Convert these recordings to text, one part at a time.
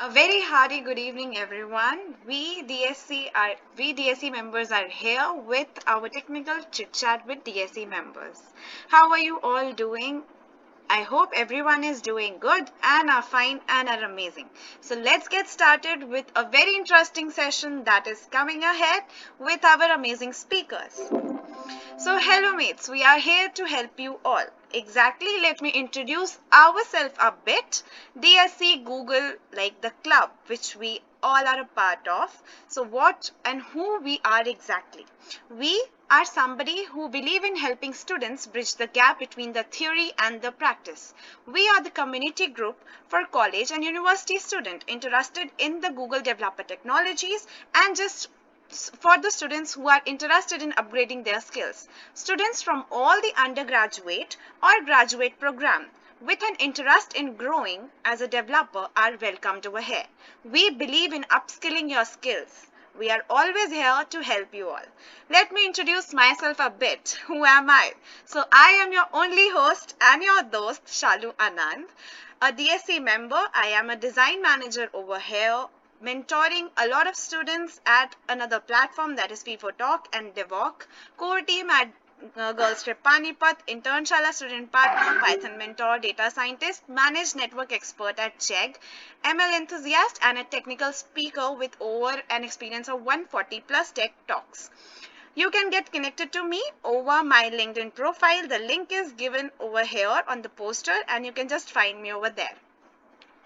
A very hearty good evening, everyone. We DSC members are here with our technical chit chat with DSC members. How are you all doing? I hope everyone is doing good and are fine and are amazing. So let's get started with a very interesting session that is coming ahead with our amazing speakers. So, hello mates, we are here to help you all. Exactly, let me introduce ourselves a bit. DSC Google, like the club which we all are a part of. So, what and who we are exactly? We are somebody who believe in helping students bridge the gap between the theory and the practice. We are the community group for college and university students interested in the Google developer technologies and just for the students who are interested in upgrading their skills. Students from all the undergraduate or graduate program with an interest in growing as a developer are welcomed over here. We believe in upskilling your skills. We are always here to help you all. Let me introduce myself a bit. Who am I? So I am your only host and your host, Shalu Anand, a DSC member. I am a design manager over here, mentoring a lot of students at another platform that is FIFO Talk and Devok, core team at Girls Trip Panipat, Internshala student partner, Python mentor, data scientist, managed network expert at Chegg, ML enthusiast, and a technical speaker with over an experience of 140 plus tech talks. You can get connected to me over my LinkedIn profile. The link is given over here on the poster and you can just find me over there.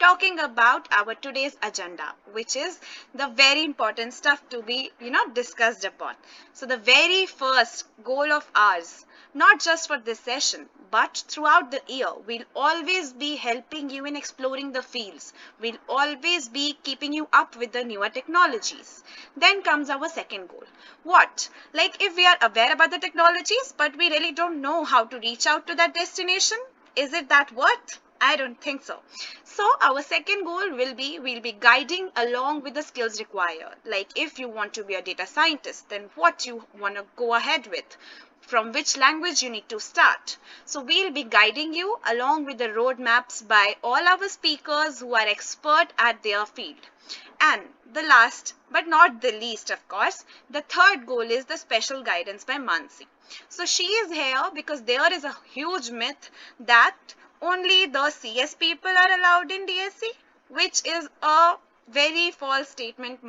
Talking about our today's agenda, which is the very important stuff to be discussed upon. So the very first goal of ours, not just for this session but throughout the year, we'll always be helping you in exploring the fields. We'll always be keeping you up with the newer technologies. Then comes our second goal. What, like, if we are aware about the technologies but we really don't know how to reach out to that destination, is it that worth? I don't think so. So our second goal will be, we'll be guiding along with the skills required. Like if you want to be a data scientist, then what you want to go ahead with, from which language you need to start. So we'll be guiding you along with the roadmaps by all our speakers who are expert at their field. And the last but not the least, of course, the third goal is the special guidance by Mansi. So she is here because there is a huge myth that only the CS people are allowed in DSC, which is a very false statement,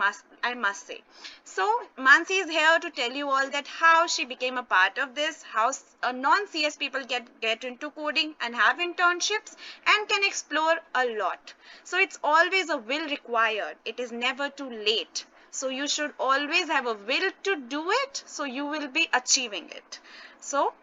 I must say. So Mansi is here to tell you all that how she became a part of this, how non-CS people get into coding and have internships and can explore a lot. So it's always a will required. It is never too late. So you should always have a will to do it, so you will be achieving it. So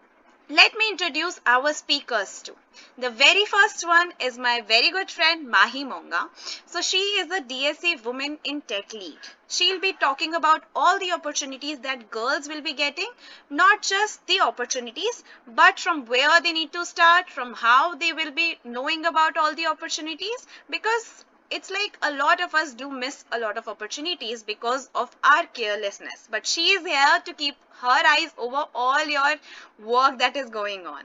let me introduce our speakers too. The very first one is my very good friend Mahi Monga. So she is a DSC Women in Tech lead. She'll be talking about all the opportunities that girls will be getting, not just the opportunities, but from where they need to start, from how they will be knowing about all the opportunities, because it's like a lot of us do miss a lot of opportunities because of our carelessness. But she is here to keep her eyes over all your work that is going on.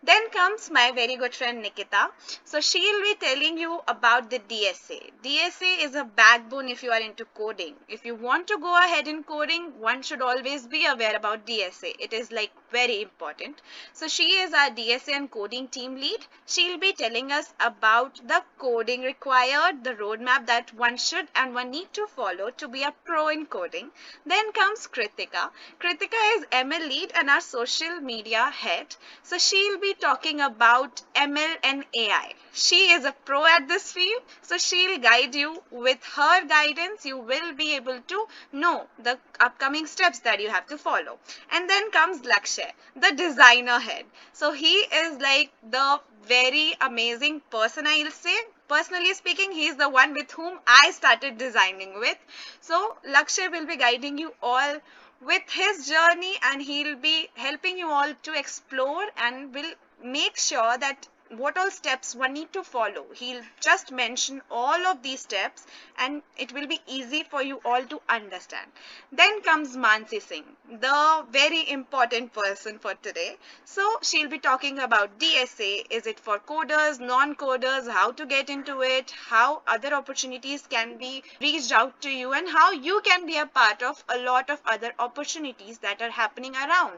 Then comes my very good friend Nikita. So she'll be telling you about the DSA. DSA is a backbone if you are into coding. If you want to go ahead in coding, one should always be aware about DSA. It is like very important. So she is our DSA and coding team lead. She'll be telling us about the coding required, the roadmap that one should and one need to follow to be a pro in coding. Then comes Kritika. Kritika is ML lead and our social media head. So she'll be talking about ML and AI. She is a pro at this field, so she'll guide you. With her guidance, you will be able to know the upcoming steps that you have to follow. And then comes Lakshay, the designer head. So he is like the very amazing person, I'll say. Personally speaking, he is the one with whom I started designing with. So Lakshay will be guiding you all with his journey and he'll be helping you all to explore and will make sure that what all steps one need to follow. He'll just mention all of these steps and it will be easy for you all to understand. Then comes Mansi Singh, the very important person for today. So she'll be talking about DSA. Is it for coders, non-coders, how to get into it, how other opportunities can be reached out to you, and how you can be a part of a lot of other opportunities that are happening around.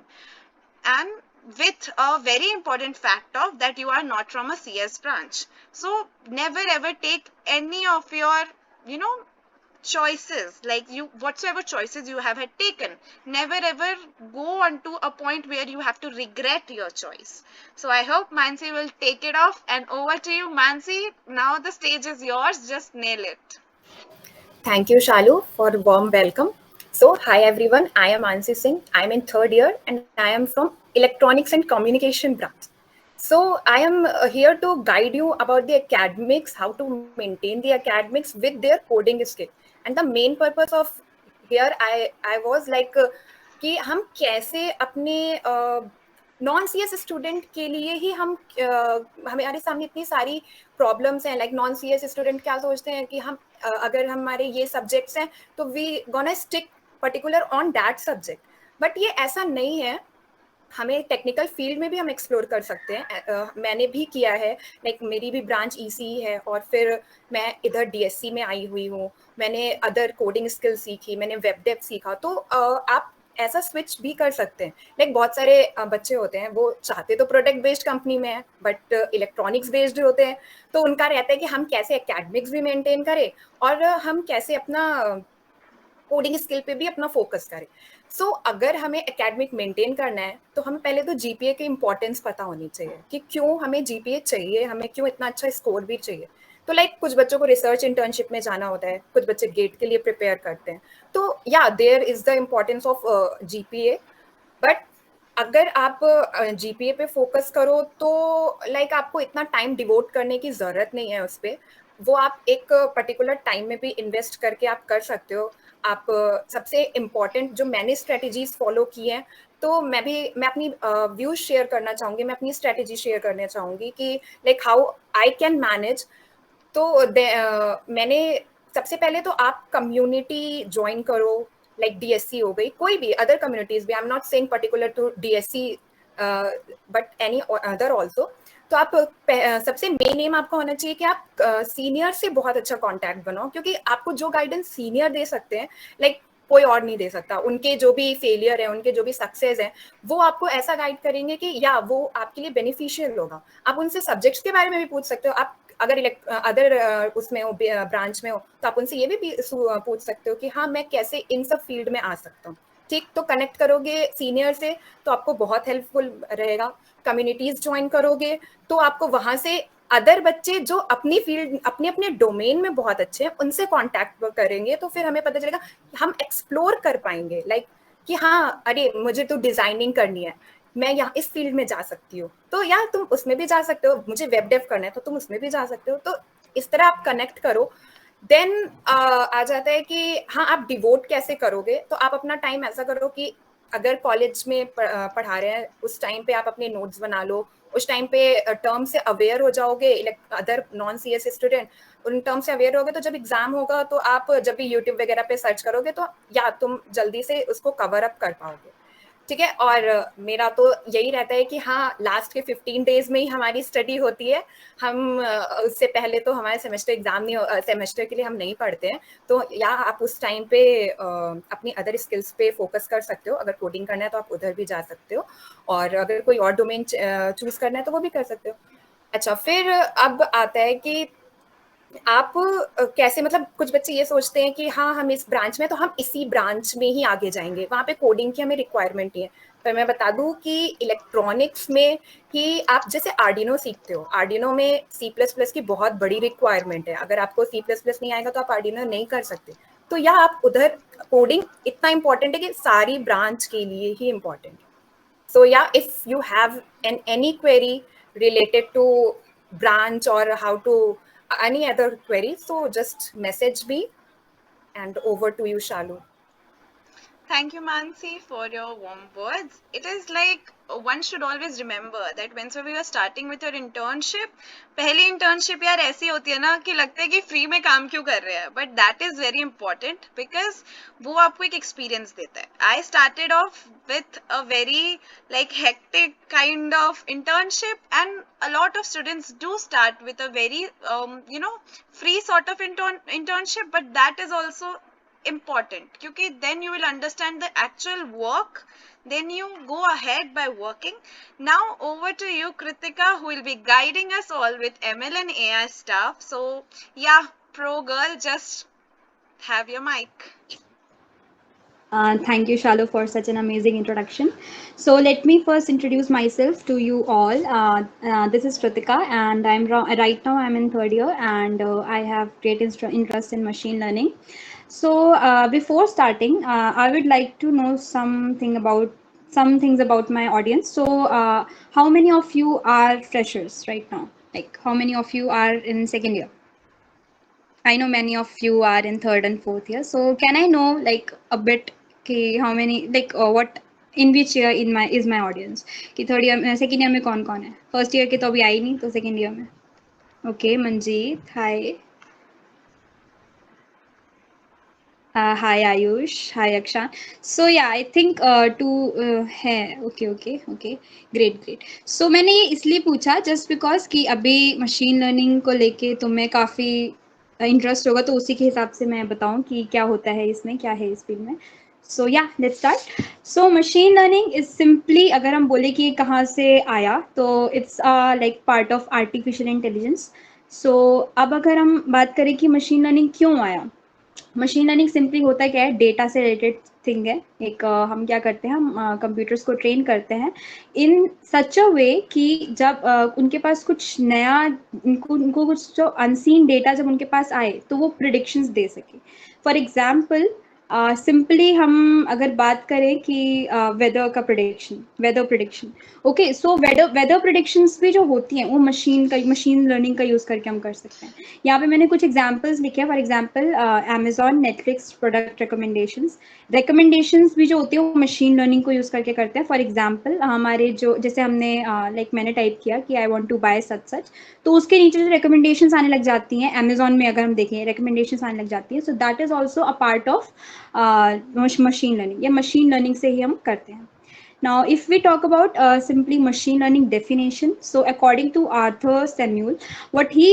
And with a very important fact of that you are not from a CS branch. So never ever take any of your, you know, choices, like you whatsoever choices you have had taken, never ever go on to a point where you have to regret your choice. So I hope Mansi will take it off, and over to you, Mansi. Now the stage is yours, just nail it. Thank you, Shalu, for the warm welcome. So, hi everyone, I am Ansi Singh. I am in third year and I am from Electronics and Communication branch. So, I am here to guide you about the academics, how to maintain the academics with their coding skill. And the main purpose of here I was like कि हम कैसे अपने non C S student के लिए ही हम हमारे सामने इतनी सारी प्रॉब्लम्स हैं like non C S student क्या सोचते हैं कि हम अगर हमारे ये सब्जेक्ट्स हैं तो we gonna stick particular on that subject but ये ऐसा नहीं है हमें टेक्निकल फील्ड में भी हम एक्सप्लोर कर सकते हैं मैंने भी किया है लाइक मेरी भी ब्रांच ईसी है और फिर मैं इधर डीएससी में आई हुई हूँ मैंने अदर कोडिंग स्किल सीखी मैंने वेब डेव सीखा तो आप ऐसा स्विच भी कर सकते हैं लाइक बहुत सारे बच्चे होते हैं वो चाहते तो प्रोडक्ट बेस्ड कंपनी में है बट इलेक्ट्रॉनिक्स बेस्ड होते हैं तो उनका रहता है कि हम कैसे एकेडमिक्स भी मेंटेन करें और हम कैसे अपना कोडिंग स्किल पे भी अपना फोकस करें सो अगर हमें एकेडमिक मेंटेन करना है तो हमें पहले तो जीपीए की इंपॉर्टेंस पता होनी चाहिए कि क्यों हमें जीपीए चाहिए हमें क्यों इतना अच्छा स्कोर भी चाहिए तो लाइक कुछ बच्चों को रिसर्च इंटर्नशिप में जाना होता है कुछ बच्चे गेट के लिए प्रिपेयर करते हैं तो या there is the importance of GPA but अगर आप जीपीए पे फोकस करो तो लाइक आपको इतना टाइम डिवोट करने की ज़रूरत नहीं है उस पर वो आप एक पर्टिकुलर टाइम में भी इन्वेस्ट करके आप कर सकते हो आप सबसे इम्पॉर्टेंट जो मैंने स्ट्रेटजीज फॉलो की हैं तो मैं अपनी व्यूज शेयर करना चाहूँगी मैं अपनी स्ट्रेटजी शेयर करना चाहूँगी कि like how I can manage तो मैंने सबसे पहले तो आप कम्युनिटी ज्वाइन करो लाइक डीएससी हो गई कोई भी अदर कम्युनिटीज भी I am not saying particular to DSC but any other also तो आप सबसे मेन एम आपका होना चाहिए कि आप सीनियर से बहुत अच्छा कांटेक्ट बनाओ क्योंकि आपको जो गाइडेंस सीनियर दे सकते हैं लाइक कोई और नहीं दे सकता उनके जो भी फेलियर है उनके जो भी सक्सेस है वो आपको ऐसा गाइड करेंगे कि या वो आपके लिए बेनिफिशियल होगा आप उनसे सब्जेक्ट्स के बारे में भी पूछ सकते हो आप अगर अदर उसमें हो ब्रांच में हो तो आप उनसे ये भी पूछ सकते हो कि हाँ मैं कैसे इन सब फील्ड में आ सकता हूँ ठीक तो कनेक्ट करोगे सीनियर से तो आपको बहुत हेल्पफुल रहेगा कम्युनिटीज ज्वाइन करोगे तो आपको वहां से अदर बच्चे जो अपनी फील्ड अपने अपने डोमेन में बहुत अच्छे हैं उनसे कांटेक्ट करेंगे तो फिर हमें पता चलेगा हम एक्सप्लोर कर पाएंगे लाइक कि हाँ अरे मुझे तो डिजाइनिंग करनी है मैं यहाँ इस फील्ड में जा सकती हूँ तो यार तुम उसमें भी जा सकते हो मुझे वेब डेव करना है तो तुम उसमें भी जा सकते हो तो इस तरह आप कनेक्ट करो देन आ जाता है कि हाँ आप डिवोट कैसे करोगे तो आप अपना टाइम ऐसा करो कि अगर कॉलेज में पढ़ा रहे हैं उस टाइम पे आप अपने नोट्स बना लो उस टाइम पे टर्म से अवेयर हो जाओगे other non C S student उन टर्म से अवेयर होगे तो जब एग्जाम होगा तो आप जब भी यूट्यूब वगैरह पे सर्च करोगे तो या तुम जल्दी से उसको कवर अप कर पाओगे ठीक है और मेरा तो यही रहता है कि हाँ लास्ट के 15 डेज में ही हमारी स्टडी होती है हम उससे पहले तो हमारे सेमेस्टर एग्जाम नहीं सेमेस्टर के लिए हम नहीं पढ़ते हैं तो या आप उस टाइम पे अपनी अदर स्किल्स पे फोकस कर सकते हो अगर कोडिंग करना है तो आप उधर भी जा सकते हो और अगर कोई और डोमेन चूज करना है तो वो भी कर सकते हो अच्छा फिर अब आता है कि आप कैसे मतलब कुछ बच्चे ये सोचते हैं कि हाँ हम इस ब्रांच में तो हम इसी ब्रांच में ही आगे जाएंगे वहाँ पे कोडिंग की हमें रिक्वायरमेंट नहीं है पर मैं बता दूं कि इलेक्ट्रॉनिक्स में ही आप जैसे आर्डिनो सीखते हो आर्डिनो में C++ की बहुत बड़ी रिक्वायरमेंट है अगर आपको C++ नहीं आएगा तो आप आर्डिनो नहीं कर सकते तो या आप उधर कोडिंग इतना इंपॉर्टेंट है कि सारी ब्रांच के लिए ही इम्पोर्टेंट है so yeah if you have any query related to branch or how to any other query so just message me and over to you Shalu. Thank you, Mansi, for your warm words. It is like one should always remember that whenever you are starting with your internship, पहली internship यार ऐसी होती है ना कि लगता है कि फ्री में काम क्यों कर रहे हैं, but that is very important because वो आपको एक experience देता है. I started off with a very like hectic kind of internship, and a lot of students do start with a very free sort of internship, but that is also important क्योंकि then you will understand the actual work, then you go ahead by working. Now over to you, Kritika, who will be guiding us all with ML and AI stuff. So yeah, pro girl, just have your mic. Thank you, Shalu, for such an amazing introduction. So let me first introduce myself to you all. This is Kritika, and right now I'm in third year, and I have great interest in machine learning. So before starting, I would like to know some things about my audience. So how many of you are freshers right now? Like how many of you are in second year? I know many of you are in third and fourth year. So can I know like a bit how many like what in which year in my is my audience? कि third year second year में कौन है? First year के तो अभी आई नहीं तो second year में. Okay, Manjeet, hi. Hi Ayush, hi Akshan. So yeah, I think है okay, great. So मैंने ये इसलिए पूछा just because कि अभी machine learning को लेके तुम्हें काफ़ी इंटरेस्ट होगा तो उसी के हिसाब से मैं बताऊं कि क्या होता है इसमें, क्या है इस फील्ड में. So yeah, let's start. So machine learning is simply अगर हम बोले कि कहाँ से आया तो it's like part of artificial intelligence. So अब अगर हम बात करें कि machine learning क्यों आया, मशीन लर्निंग सिंपली होता है क्या है, डेटा से रिलेटेड थिंग है. एक हम क्या करते हैं, हम कंप्यूटर्स को ट्रेन करते हैं इन सच अ वे कि जब उनके पास कुछ नया उनको कुछ जो अनसीन डेटा जब उनके पास आए तो वो प्रिडिक्शंस दे सके. फॉर एग्जांपल सिंपली हम अगर बात करें कि weather prediction okay. So weather predictions भी जो होती हैं वो मशीन लर्निंग का यूज़ करके हम कर सकते हैं. यहाँ पे मैंने कुछ एग्जांपल्स लिखे हैं. For example Amazon Netflix product recommendations भी जो होती है वो मशीन लर्निंग को यूज़ करके करते हैं. फॉर एग्जांपल हमारे जो जैसे हमने मैंने टाइप किया कि I want to buy such तो उसके नीचे जो रिकमेंडेशंस आने लग जाती हैं अमेजॉन में, अगर हम देखें रिकमेंडेशंस आने लग जाती हैं. So that is also a part of machine learning. या मशीन लर्निंग से ही हम करते हैं. Now, if we talk about simply machine learning definition, so according to Arthur Samuel, what he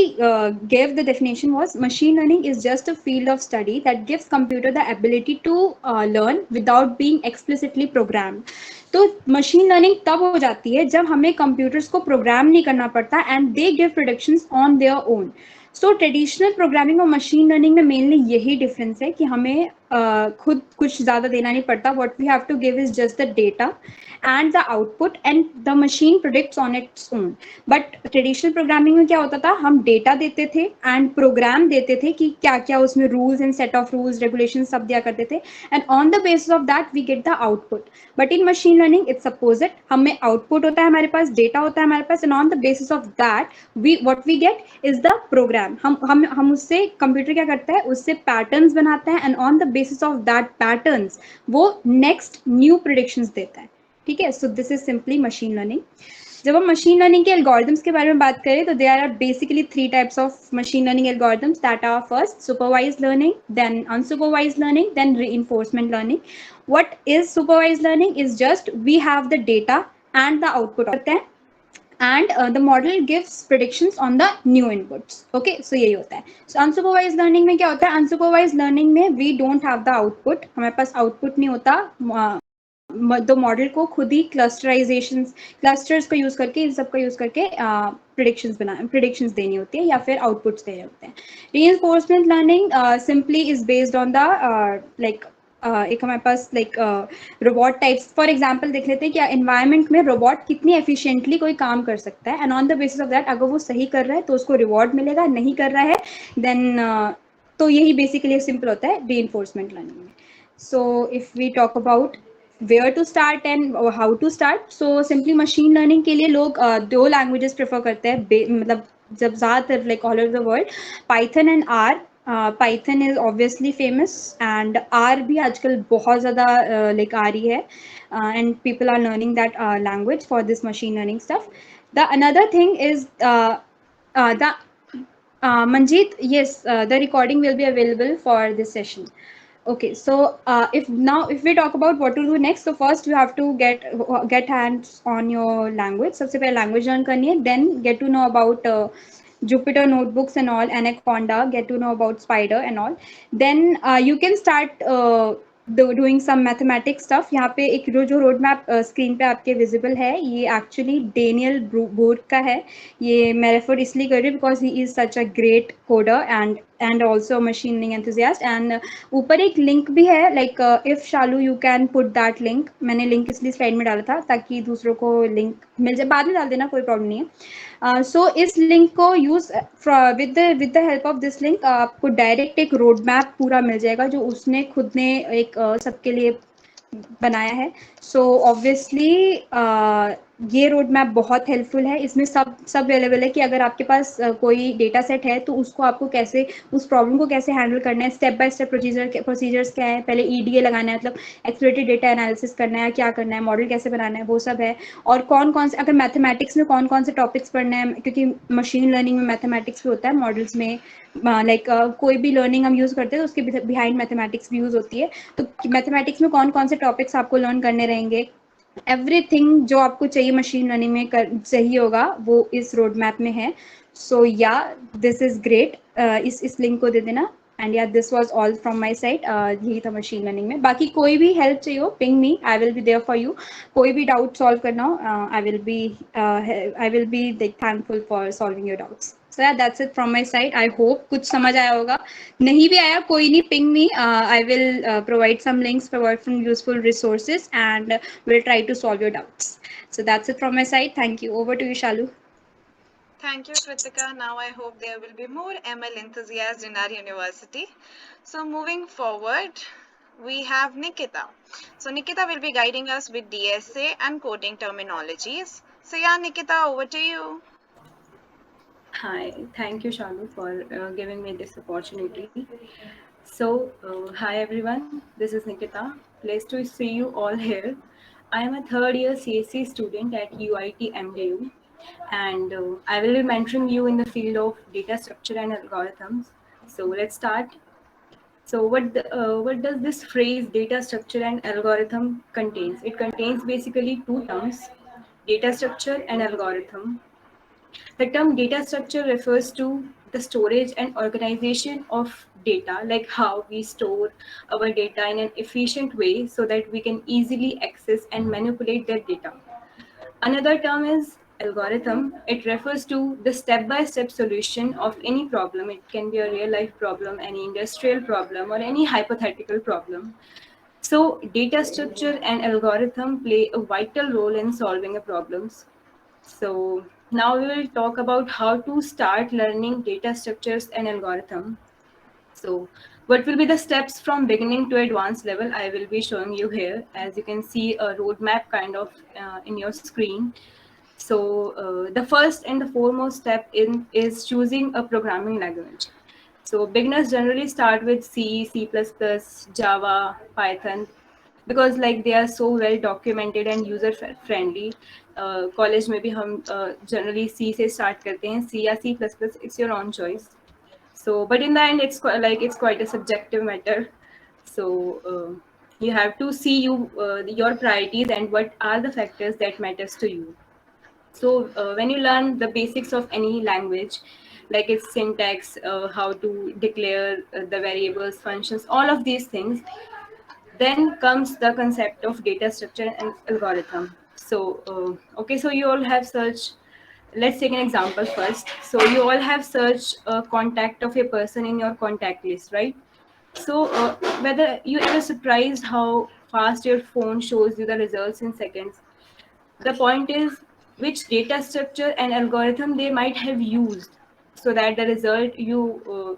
gave the definition was machine learning is just a field of study that gives computer the ability to learn without being explicitly programmed. तो machine learning तब हो जाती है जब हमें computers को programme नहीं करना पड़ता and they give predictions on their own. So traditional programming और मशीन लर्निंग में मेनली यही डिफरेंस है कि हमें खुद कुछ ज़्यादा देना नहीं पड़ता. What we have to give is just the data and the output and the machine predicts on its own. But traditional programming में क्या होता था, हम डेटा देते थे एंड प्रोग्राम देते थे कि क्या क्या उसमें rules and set of rules regulation सब दिया करते थे and on the basis of that we get the output. But in machine learning it's opposite. हमें आउटपुट होता है हमारे पास, डेटा होता है हमारे पास and on the basis of that what we get is the program. हम उससे कंप्यूटर क्या करता है, उससे पैटर्न्स बनाता है and on the basis of that patterns वो नेक्स्ट न्यू प्रेडिक्शंस देता है. ठीक है. So this is simply machine learning. जब हम मशीन लर्निंग के एल्गोरिथम्स के बारे में बात करें तो there are basically 3 types of machine learning algorithms that are first supervised learning, then unsupervised learning, then reinforcement learning. What is supervised learning is just we have the data and the output होता है and the model gives predictions on the new inputs. Okay, so यही होता है. So unsupervised learning में क्या होता है, unsupervised learning में we don't have the output, हमारे पास output नहीं होता. तो मॉडल को खुद ही क्लस्टर्स का यूज करके इन सब का यूज करके प्रिडिक्शंस देनी होती है या फिर आउटपुट्स देने होते हैं. Reinforcement learning simply is based on the एक हमारे पास रोबोट टाइप्स. फॉर एग्जांपल देख लेते हैं कि एनवायरनमेंट में रोबोट कितनी एफिशिएंटली कोई काम कर सकता है and on the basis of that अगर वो सही कर रहा है तो उसको रिवॉर्ड मिलेगा, नहीं कर रहा है देन तो यही बेसिकली सिंपल होता है रीइंफोर्समेंट लर्निंग में. So if we talk about where to start and how to start, so simply machine learning के लिए लोग 2 लैंग्वेजेस प्रेफर करते हैं. मतलब जब ज़्यादातर all over the world Python and R Python is obviously famous and R भी आजकल बहुत ज़्यादा लाइक आ रही है and people are learning that language for this machine learning stuff. The another thing is the Manjeet, yes, the recording will be available for this session. Okay, so if we talk about what to do next, so first you have to get hands on your language. सबसे पहले language learn करनी है, then get to know about Jupyter notebooks and all, Anaconda, get to know about Spider and all. Then you can start doing some mathematics stuff. यहाँ पे एक जो road map screen पे आपके विजिबल है, ये एक्चुअली डेनियल बोर्ड का है. ये मैं रेफर इसलिए कर रही हूँ because he is such a great coder and also machine learning enthusiast. And ऊपर एक लिंक भी है, like if Shalu you can put that link. मैंने लिंक इसलिए स्लाइड में डाला था ताकि दूसरों को लिंक मिल जाए, बाद में डाल देना, कोई प्रॉब्लम नहीं है. सो इस लिंक को use with the help of this link आपको डायरेक्ट एक रोड मैप पूरा मिल जाएगा जो उसने खुद ने एक सबके लिए बनाया है. सो ऑब्वियसली ये रोड मैप बहुत हेल्पफुल है. इसमें सब अवेलेबल है कि अगर आपके पास कोई डेटा सेट है तो उसको आपको कैसे, उस प्रॉब्लम को कैसे हैंडल करना है, स्टेप बाय स्टेप प्रोसीजर्स क्या है, पहले ईडीए लगाना है, मतलब एक्सप्लोरेटेड डेटा एनालिसिस करना है, क्या करना है, मॉडल कैसे बनाना है, वो सब है. और कौन कौन से, अगर मैथमेटिक्स में कौन कौन से टॉपिक्स पढ़ना है, क्योंकि मशीन लर्निंग में मैथमेटिक्स भी होता है, मॉडल्स में लाइक कोई भी लर्निंग हम यूज़ करते हैं तो उसके बिहाइंड मैथमेटिक्स भी यूज़ होती है. तो मैथमेटिक्स में कौन कौन से टॉपिक्स आपको लर्न करने रहेंगे, एवरीथिंग जो आपको चाहिए मशीन लर्निंग में चाहिए होगा वो इस रोड मैप में है. सो या दिस इज ग्रेट. इस लिंक को दे देना. एंड या this was all from my side. यही था मशीन लर्निंग में. बाकी कोई भी हेल्प चाहिए हो, ping me, I will be there for you. कोई भी डाउट सॉल्व करना हो, I will be thankful for solving your doubts. So yeah, that's it from my side. I hope कुछ समझ आया होगा. नहीं भी आया कोई नहीं, ping me. I will provide some links, provide some useful resources, and we'll try to solve your doubts. So that's it from my side. Thank you. Over to you, Shalu. Thank you, Kritika. Now I hope there will be more ML enthusiasts in our university. So moving forward, we have Nikita. So Nikita will be guiding us with DSA and coding terminologies. So yeah, Nikita, over to you. Hi, thank you, Shalu, for giving me this opportunity. So, hi everyone, this is Nikita. Pleased to see you all here. I am a third year CSC student at UIT MDU, and I will be mentoring you in the field of data structure and algorithms. So, let's start. So, what does this phrase data structure and algorithm contains? It contains basically two terms, data structure and algorithm. The term data structure refers to the storage and organization of data, like how we store our data in an efficient way so that we can easily access and manipulate that data. Another term is algorithm. It refers to the step-by-step solution of any problem. It can be a real-life problem, any industrial problem, or any hypothetical problem. So data structure and algorithm play a vital role in solving a problems. So now we will talk about how to start learning data structures and algorithm. So what will be the steps from beginning to advanced level? I will be showing you here. As you can see a roadmap kind of in your screen. So the first and the foremost step is choosing a programming language. So beginners generally start with C, C++, Java, Python, because like they are so well documented and user friendly. College में भी हम generally C से start करते हैं, C या C++, it's your own choice. So but in the end it's quite a subjective matter. So you have to see your priorities and what are the factors that matters to you. So when you learn the basics of any language, like its syntax, how to declare the variables, functions, all of these things, then comes the concept of data structure and algorithm. So okay, so you all have searched. Let's take an example first. So you all have searched a contact of a person in your contact list, right? So whether you ever surprised how fast your phone shows you the results in seconds. The point is which data structure and algorithm they might have used so that the result you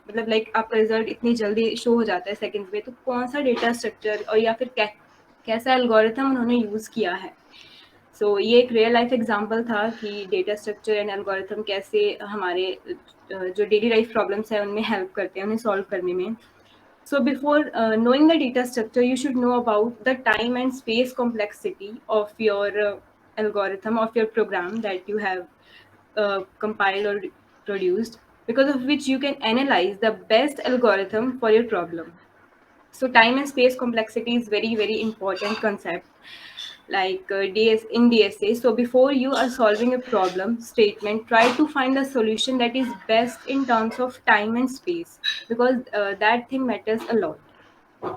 मतलब like आपका result इतनी जल्दी show हो जाता है seconds में, तो कौन सा data structure और या फिर कैसा algorithm उन्होंने use किया है. सो ये एक रियल लाइफ एग्जांपल था कि डेटा स्ट्रक्चर एंड एल्गोरिथम कैसे हमारे जो डेली लाइफ प्रॉब्लम्स है उनमें हेल्प करते हैं, उन्हें सॉल्व करने में. So before knowing the data structure, you should know about the time and space complexity of your algorithm, of your program that you have compiled or produced, because of which you can analyze the best algorithm for your problem. So time and space complexity is very, very important concept, like in DSA. So before you are solving a problem statement, try to find a solution that is best in terms of time and space, because that thing matters a lot.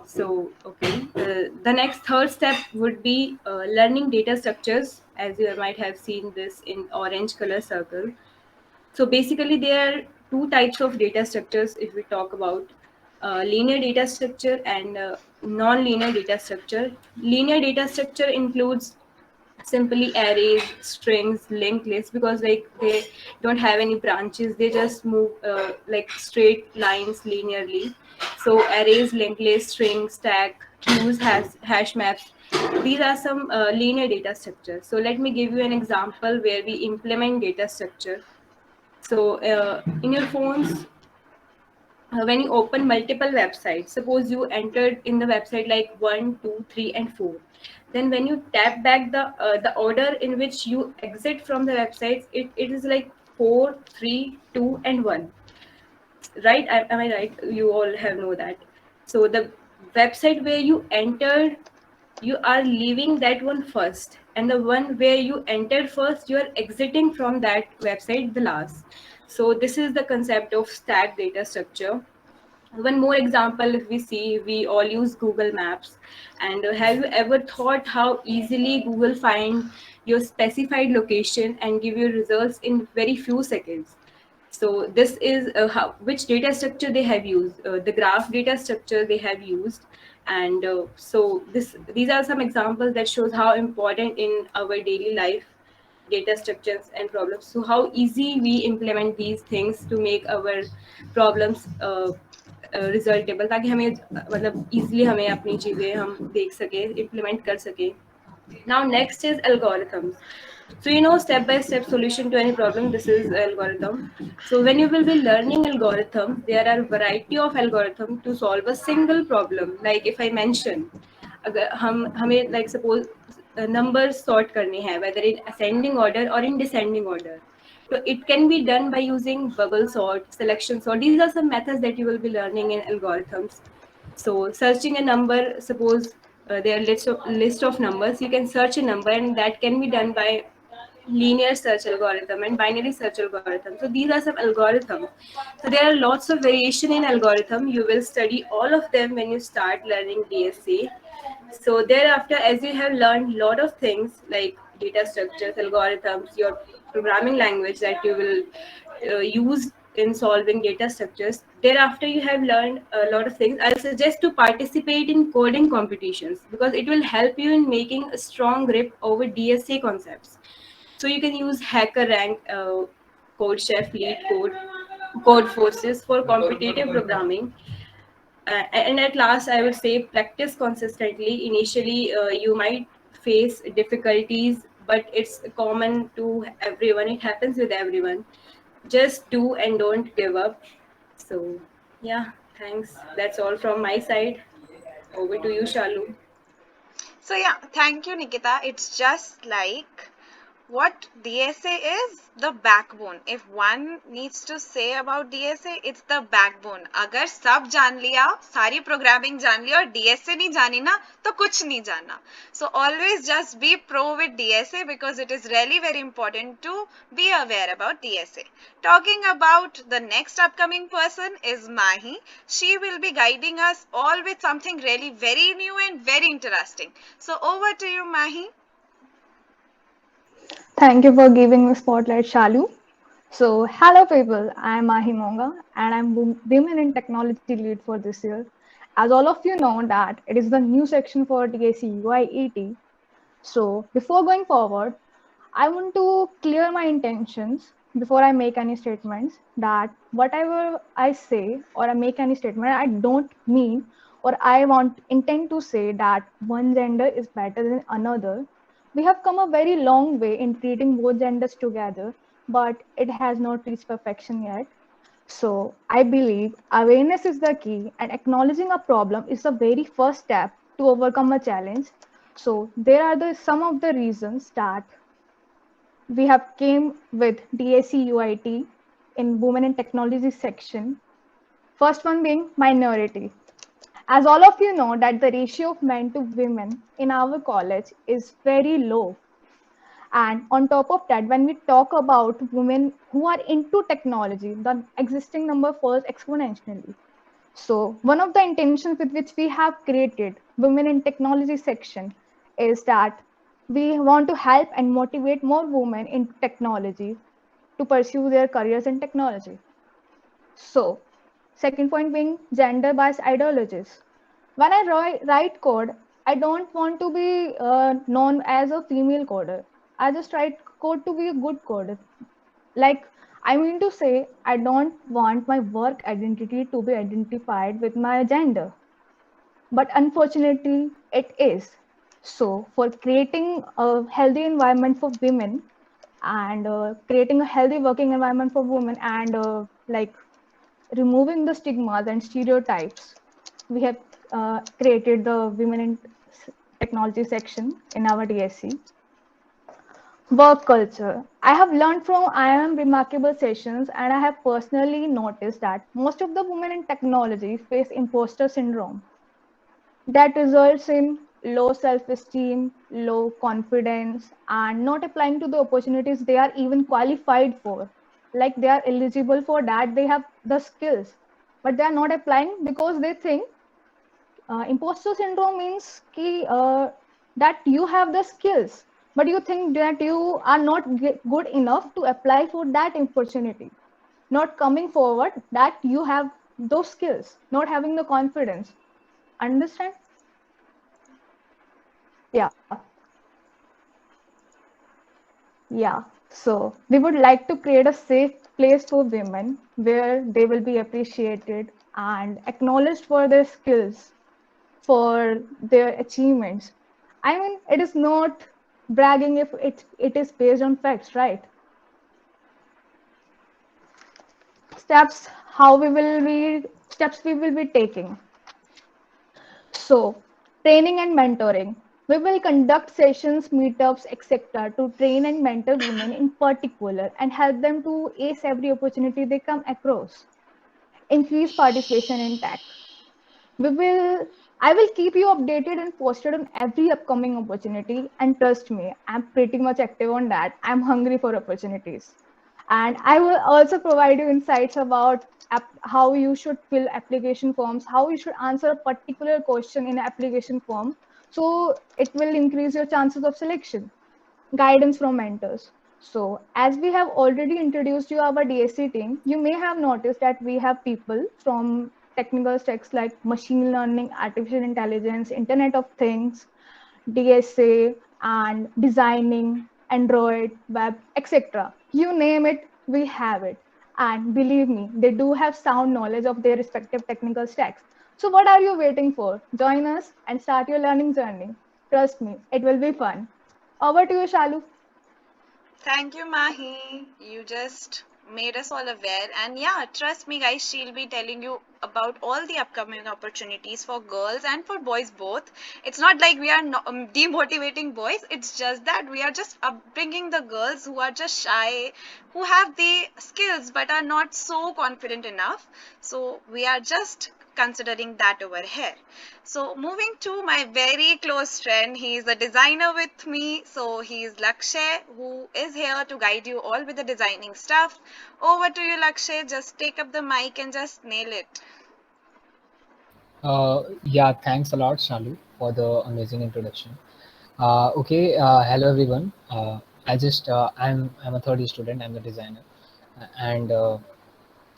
So, okay, the next third step would be learning data structures, as you might have seen this in orange color circle. So basically, there are two types of data structures if we talk about linear data structure and non-linear data structure. Linear data structure includes simply arrays, strings, linked lists, because like they don't have any branches, they just move like straight lines linearly. So arrays, linked lists, strings, stack, queues, hash maps, these are some linear data structures. So let me give you an example where we implement data structure. So in your phones, when you open multiple websites, suppose you entered in the website like 1, 2, 3, and 4, then when you tap back the order in which you exit from the websites, it is like 4, 3, 2, and 1, right? Am I right? You all have know that. So the website where you entered, you are leaving that one first, and the one where you entered first, you are exiting from that website the last. So this is the concept of stack data structure. One more example, if we see, we all use Google Maps, and have you ever thought how easily Google find your specified location and give you results in very few seconds? So this is how, which data structure they have used, the graph data structure they have used. And so these are some examples that shows how important in our daily life data structures and problems. So how easy we implement these things to make our problems रिजल्टेबल, ताकि हमें मतलब easily हमें अपनी चीज़ें हम देख सके, implement कर सके. Now next is algorithms. So you know, step by step solution to any problem, this is algorithm. So when you will be learning algorithm, there are variety of algorithm to solve a single problem. Like if I mention, अगर हम हमें like suppose numbers sort करने हैं, whether in ascending order or in descending order. So it can be done by using bubble sort, selection sort. These are some methods that you will be learning in algorithms. So searching a number, suppose there are list of numbers, you can search a number, and that can be done by linear search algorithm and binary search algorithm. So these are some algorithms. So there are lots of variation in algorithm. You will study all of them when you start learning DSA. So thereafter, as you have learned lot of things like data structures, algorithms, your programming language that you will use in solving data structures, thereafter you have learned a lot of things. I'll suggest to participate in coding competitions, because it will help you in making a strong grip over DSA concepts. So you can use HackerRank, CodeChef, LeetCode, Codeforces for competitive programming. And at last, I would say practice consistently. Initially, you might face difficulties, but it's common to everyone. It happens with everyone. Just do and don't give up. So, yeah, thanks. That's all from my side. Over to you, Shalu. So yeah, thank you, Nikita. It's just like what DSA is, the backbone. If one needs to say about DSA, it's the backbone. अगर सब जान लिया, सारी programming जान लिया और DSA नहीं जानी ना, तो कुछ नहीं जाना. So always just be pro with DSA, because it is really very important to be aware about DSA. Talking about the next upcoming person is Mahi. She will be guiding us all with something really very new and very interesting. So over to you, Mahi. Thank you for giving me spotlight, Shalu. So, hello people, I am Mahi Monga and I'm Women in Technology lead for this year. As all of you know that it is the new section for DAC UIET. So, before going forward, I want to clear my intentions before I make any statements, that whatever I say or I make any statement, I don't mean or I intend to say that one gender is better than another, We have come a very long way in treating both genders together, but it has not reached perfection yet. So I believe awareness is the key, and acknowledging a problem is the very first step to overcome a challenge. So there are some of the reasons that we have came with DAC UIT in Women in Technology section. First one being minority. As all of you know that the ratio of men to women in our college is very low. And on top of that, when we talk about women who are into technology, the existing number falls exponentially. So one of the intentions with which we have created Women in Technology section is that we want to help and motivate more women in technology to pursue their careers in technology. So second point being gender bias ideologies. When I write code, I don't want to be known as a female coder. I just write code to be a good coder. Like, I mean to say, I don't want my work identity to be identified with my gender. But unfortunately, it is. So, for creating a healthy environment for women and creating a healthy working environment for women and like removing the stigmas and stereotypes, we have created the Women in Technology section in our DSC. Work culture. I have learned from IIM Remarkable sessions, and I have personally noticed that most of the women in technology face imposter syndrome that results in low self-esteem, low confidence, and not applying to the opportunities they are even qualified for. Like they are eligible for that, they have the skills, but they are not applying because they think imposter syndrome means that you have the skills, but you think that you are not good enough to apply for that opportunity. Not coming forward that you have those skills, not having the confidence. Understand? Yeah. Yeah. So we would like to create a safe place for women where they will be appreciated and acknowledged for their skills, for their achievements. I mean, it is not bragging if it is based on facts, right? Steps we will be taking. So, training and mentoring. We will conduct sessions, meetups, etc. to train and mentor women in particular and help them to ace every opportunity they come across. Increase participation in tech. I will keep you updated and posted on every upcoming opportunity. And trust me, I'm pretty much active on that. I'm hungry for opportunities. And I will also provide you insights about how you should fill application forms, how you should answer a particular question in an application form. So it will increase your chances of selection. Guidance from mentors. So as we have already introduced you our DSC team, you may have noticed that we have people from technical stacks like machine learning, artificial intelligence, Internet of Things, DSA, and designing, Android, web, etc. You name it, we have it. And believe me, they do have sound knowledge of their respective technical stacks. So what are you waiting for? Join us and start your learning journey. Trust me, it will be fun. Over to you, Shalu. Thank you, Mahi. You just made us all aware. And yeah, trust me, guys, she'll be telling you about all the upcoming opportunities for girls and for boys both. It's not like we are demotivating boys, it's just that we are just bringing the girls who are just shy, who have the skills but are not so confident enough. So we are just considering that over here. So moving to my very close friend, he is a designer with me. So he is Lakshay, who is here to guide you all with the designing stuff. Over to you, Lakshay. Just take up the mic and just nail it. Yeah, thanks a lot, Shalu, for the amazing introduction. Okay, hello everyone. I'm a third year student. I'm a designer, and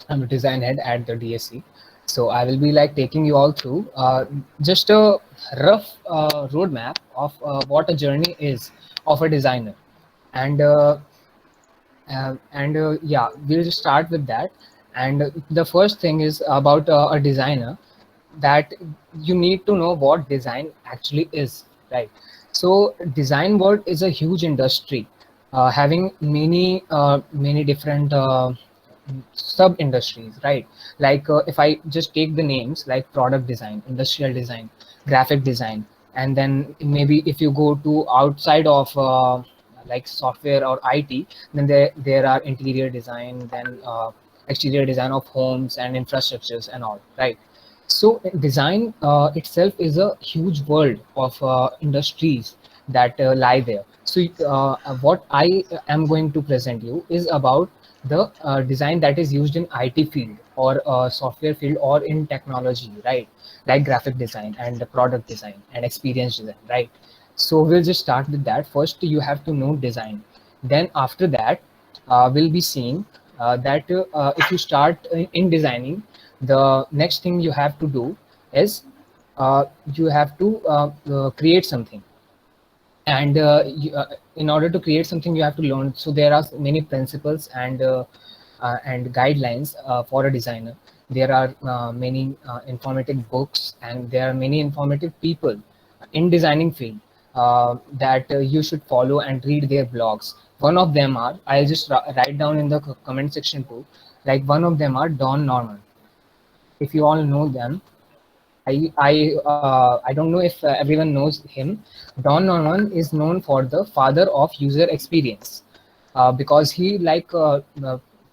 I'm a design head at the DSC. So I will be like taking you all through just a rough roadmap of what a journey is of a designer, and yeah, we'll just start with that. And the first thing is about a designer, that you need to know what design actually is, right? So design world is a huge industry, having many different sub industries, right? Like if I just take the names like product design, industrial design, graphic design, and then maybe if you go to outside of like software or IT, then there are interior design, then exterior design of homes and infrastructures and all, right? So design itself is a huge world of industries that lie there. So what I am going to present you is about the design that is used in IT field or software field or in technology, right? Like graphic design and the product design and experience design, right? So we'll just start with that. First, you have to know design. Then after that, we'll be seeing that if you start in designing, the next thing you have to do is you have to create something. And in order to create something, you have to learn. So there are many principles and guidelines for a designer. There are many informative books, and there are many informative people in designing field that you should follow and read their blogs. One of them are, I'll just write down in the comment section too, like one of them are Don Norman. If you all know them, I don't know if everyone knows him. Don Norman is known for the father of user experience, because he like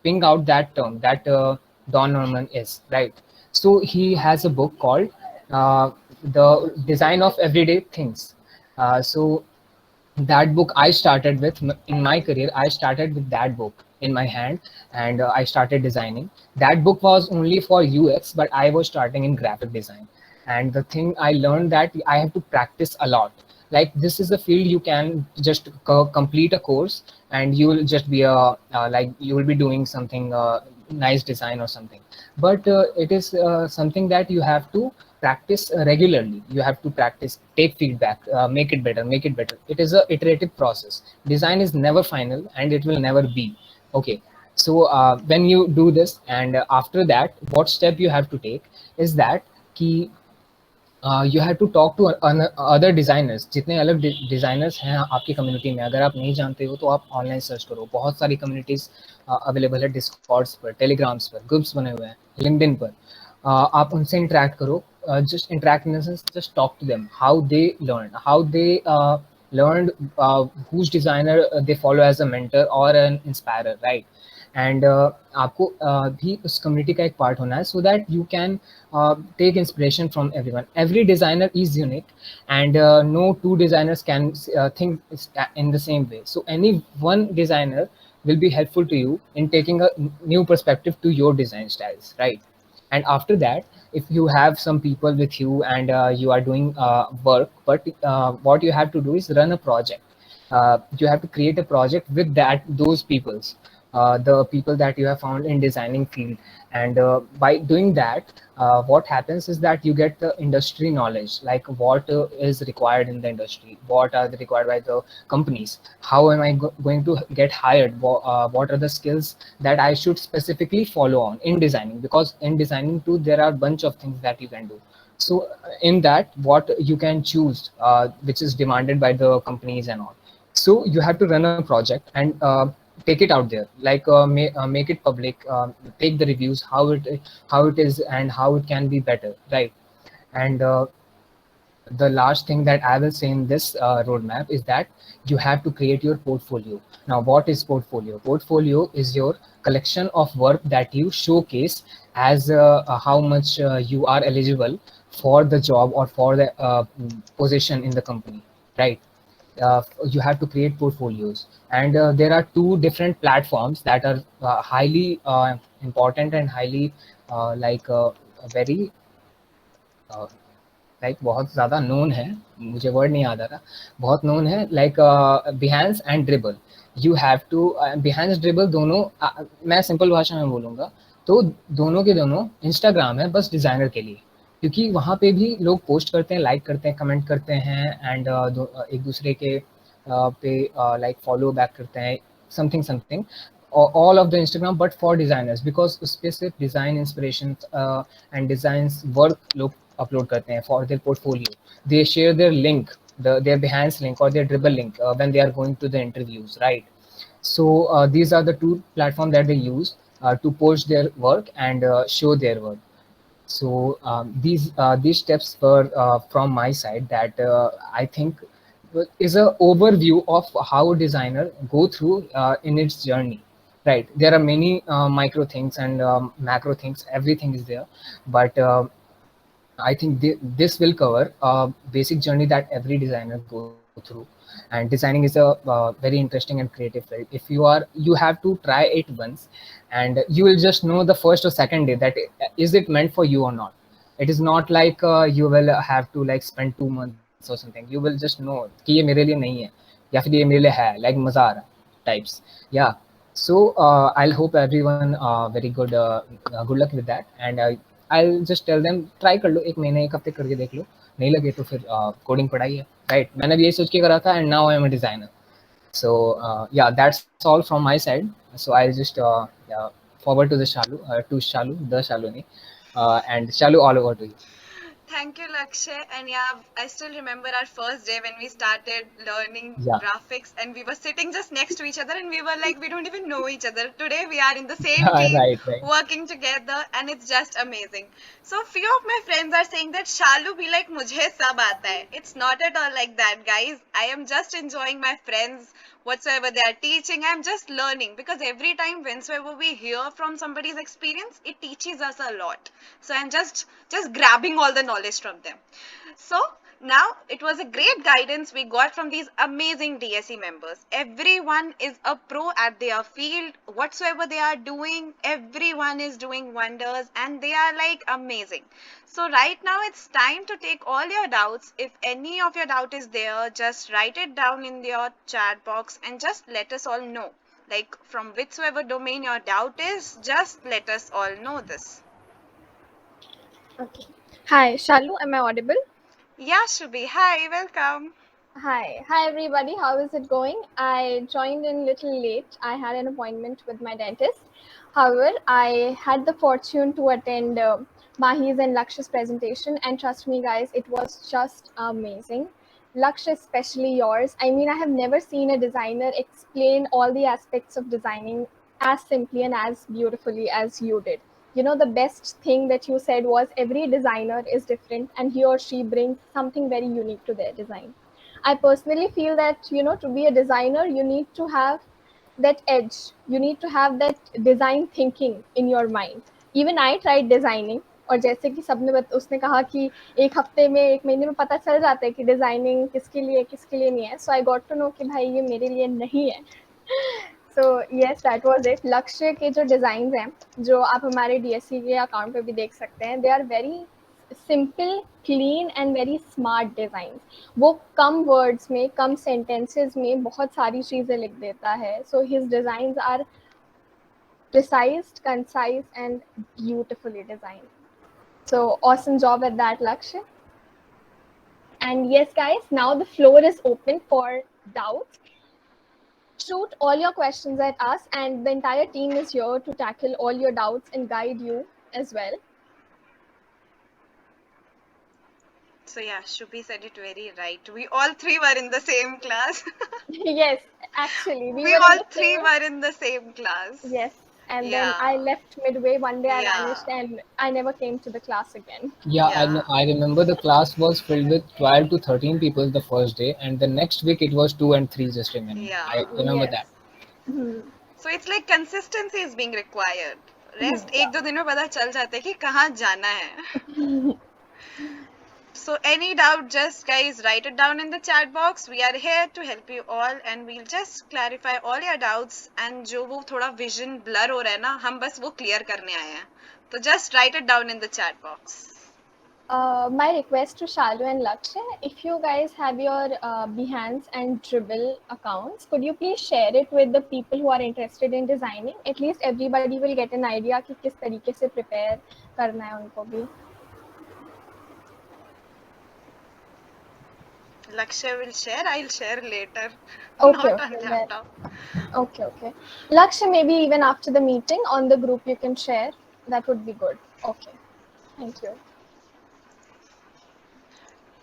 ping out that term that Don Norman is, right. So he has a book called The Design of Everyday Things. So that book I started with in my career. I started with that book in my hand, and I started designing. That book was only for UX, but I was starting in graphic design. And the thing I learned that I have to practice a lot. Like this is a field you can just complete a course and you will just be a like you will be doing something nice design or something. But it is something that you have to practice regularly. You have to practice, take feedback, make it better, make it better. It is a iterative process. Design is never final and it will never be. Okay. So when you do this, and after that, what step you have to take is that key you have to talk to other designers. जितने अलग designers हैं आपकी community में, अगर आप नहीं जानते हो तो आप ऑनलाइन सर्च करो. बहुत सारी कम्युनिटीज़ अवेलेबल है, डिस्कॉर्ड्स पर, टेलीग्राम्स पर, ग्रुप्स बने हुए हैं, लिंक्डइन पर. आप उनसे इंटरेक्ट करो. Just interact in the sense, just talk to them, how they learn, how they learned, whose designer they follow as a mentor or an inspirer, right? And आपको भी उस कम्युनिटी का एक पार्ट होना है, so that you can take inspiration from everyone. Every designer is unique, and no two designers can think in the same way. So any one designer will be helpful to you in taking a new perspective to your design styles, right? And after that, if you have some people with you and you are doing work, but what you have to do is run a project. You have to create a project with those peoples, the people that you have found in designing field. And by doing that, what happens is that you get the industry knowledge, like what is required in the industry, what are required by the companies, how am I going to get hired, what are the skills that I should specifically follow on in designing, because in designing too there are a bunch of things that you can do. So in that, what you can choose, which is demanded by the companies and all. So you have to run a project and take it out there, like make it public, take the reviews, how it is and how it can be better, right? And the last thing that I will say in this roadmap is that you have to create your portfolio. Now, what is portfolio? Portfolio is your collection of work that you showcase as how much you are eligible for the job or for the position in the company, right? You have to create portfolios, and there are two different platforms that are highly important and highly very like बहुत ज़्यादा known है, मुझे word नहीं याद आ रहा, बहुत known है, like Behance and Dribbble. You have to Behance Dribbble दोनों, मैं सिंपल भाषा में बोलूँगा तो दोनों के दोनों इंस्टाग्राम है बस डिज़ाइनर के लिए, क्योंकि वहाँ पे भी लोग पोस्ट करते हैं, लाइक करते हैं, कमेंट करते हैं, एंड एक दूसरे के पे लाइक फॉलो बैक करते हैं, something all of the Instagram, but for designers, because उस पे सिर्फ design inspiration and design work लोग अपलोड करते हैं for their portfolio. They share their link their Behance link or their Dribble link when they are going to the interviews, right? So these are the two platforms that they use to post their work and show their work. So these steps were from my side that I think is a overview of how a designer go through in its journey. Right, there are many micro things and macro things. Everything is there, but I think this will cover a basic journey that every designer go through. And designing is a very interesting and creative field. If you have to try it once, and you will just know the first or second day that is it meant for you or not. It is not like you will have to like spend 2 months or something. You will just know कि ये मेरे लिए नहीं है या फिर ये मेरे लिए है, like मजा आ रहा types. Yeah. So I'll hope everyone very good luck with that, and I'll just tell them try कर लो, एक महीने एक हफ्ते करके देख लो, नहीं लगे तो फिर कोडिंग पढ़ाई है, राइट? मैंने भी यही सोच के करा था, and now I am a designer. So yeah, that's all from my side. So I'll just yeah, forward to the Shalu, the Shaluni, and Shalu, all over to you. Thank you, Lakshay. And yeah, I still remember our first day when we started learning Yeah. graphics, and we were sitting just next to each other, and we were like, we don't even know each other. Today, we are in the same team, Right. working together, and it's just amazing. So, few of my friends are saying that Shalu be like, mujhe sab aata hai. It's not at all like that, guys. I am just enjoying my friends, whatsoever they are teaching. I'm just learning, because every time, whensoever we hear from somebody's experience, it teaches us a lot. So I'm just grabbing all the knowledge from them. So now it was a great guidance we got from these amazing DSE members. Everyone is a pro at their field. Whatsoever they are doing, everyone is doing wonders, and they are like amazing. So right now it's time to take all your doubts. If any of your doubt is there, just write it down in your chat box and just let us all know. Like from whichsoever domain your doubt is, just let us all know this. Okay. Hi, Shalu, am I audible? Yeah, Shubhi. Hi, welcome. Hi everybody. How is it going? I joined in little late. I had an appointment with my dentist. However, I had the fortune to attend Mahi's and Lakshya's presentation, and trust me, guys, it was just amazing. Lakshya, especially yours. I mean, I have never seen a designer explain all the aspects of designing as simply and as beautifully as you did. You know, the best thing that you said was every designer is different, and he or she brings something very unique to their design. I personally feel that, you know, to be a designer, you need to have that edge. You need to have that design thinking in your mind. Even I tried designing, और जैसे कि सबने उसने कहा कि एक हफ्ते में एक महीने में पता चल जाता है कि डिजाइनिंग किसके लिए नहीं है. So I got to know कि भाई ये मेरे लिए नहीं है. So yes, that was it. लक्ष्य के जो डिजाइन हैं, जो आप हमारे DSC के अकाउंट पे भी देख सकते हैं, they are very simple, clean and very smart designs. वो कम words में, कम sentences में बहुत सारी चीजें लिख देता है. So his designs are precise, concise and beautifully designed. So awesome job at that, Lakshya. And yes, guys, now the floor is open for doubts. Shoot all your questions at us, and the entire team is here to tackle all your doubts and guide you as well. So yeah, Shubhi said it very right. We all three were in the same class. Yes, actually, we all three were in the same class. Yes, and Yeah. then I left midway. One day I Yeah. vanished and I never came to the class again. Yeah, Yeah. I remember the class was filled with 12 to 13 people the first day, and the next week it was 2 and 3 just remaining. Yeah. I remember Yes. that. So it's like consistency is being required. Rest एक दो दिन में पता चल जाता है कि कहाँ जाना है. So any doubt, just guys write it down in the chat box. We are here to help you all, and we'll just clarify all your doubts. And जो वो थोड़ा vision blur हो रहा है ना, हम बस वो clear करने आए हैं. तो just write it down in the chat box. My request to Shalu and Lakshya, if you guys have your Behance and Dribble accounts, could you please share it with the people who are interested in designing? At least everybody will get an idea कि किस तरीके से prepare करना है उनको भी. Lakshya will share. I'll share later. Okay, Not on okay, laptop. Okay. Lakshya, maybe even after the meeting on the group you can share. That would be good. Okay. Thank you.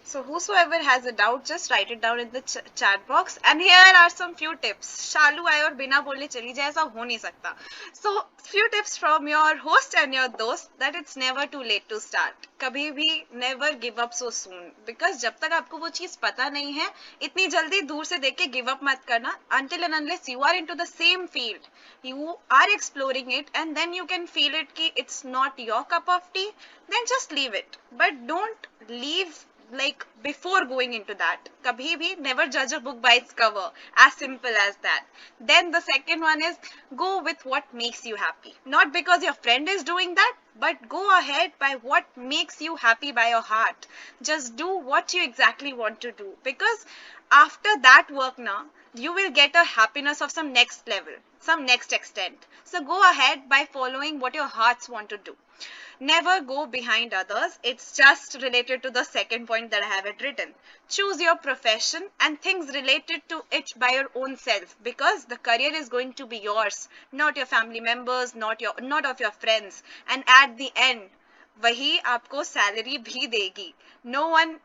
So whosoever has a doubt, just write it down in the chat box. And here are some few tips. Shalu आए और बिना बोले चली जाए, ऐसा हो नहीं सकता. So few tips from your host and your dost that it's never too late to start. कभी भी never give up so soon. Because जब तक आपको वो चीज पता नहीं है, इतनी जल्दी दूर से देख के give up मत करना. Until and unless you are into the same field, you are exploring it, and then you can feel it कि it's not your cup of tea, then just leave it. But don't leave like before going into that. Kabhi bhi never judge a book by its cover. As simple as that. Then the second one is go with what makes you happy. Not because your friend is doing that, but go ahead by what makes you happy by your heart. Just do what you exactly want to do. Because after that work now, you will get a happiness of some next level, some next extent. So go ahead by following what your hearts want to do. Never go behind others. It's just related to the second point that I have it written. Choose your profession and things related to it by your own self, because the career is going to be yours, not your family members, not of your friends. And at the end, वही आपको salary भी देगी. No one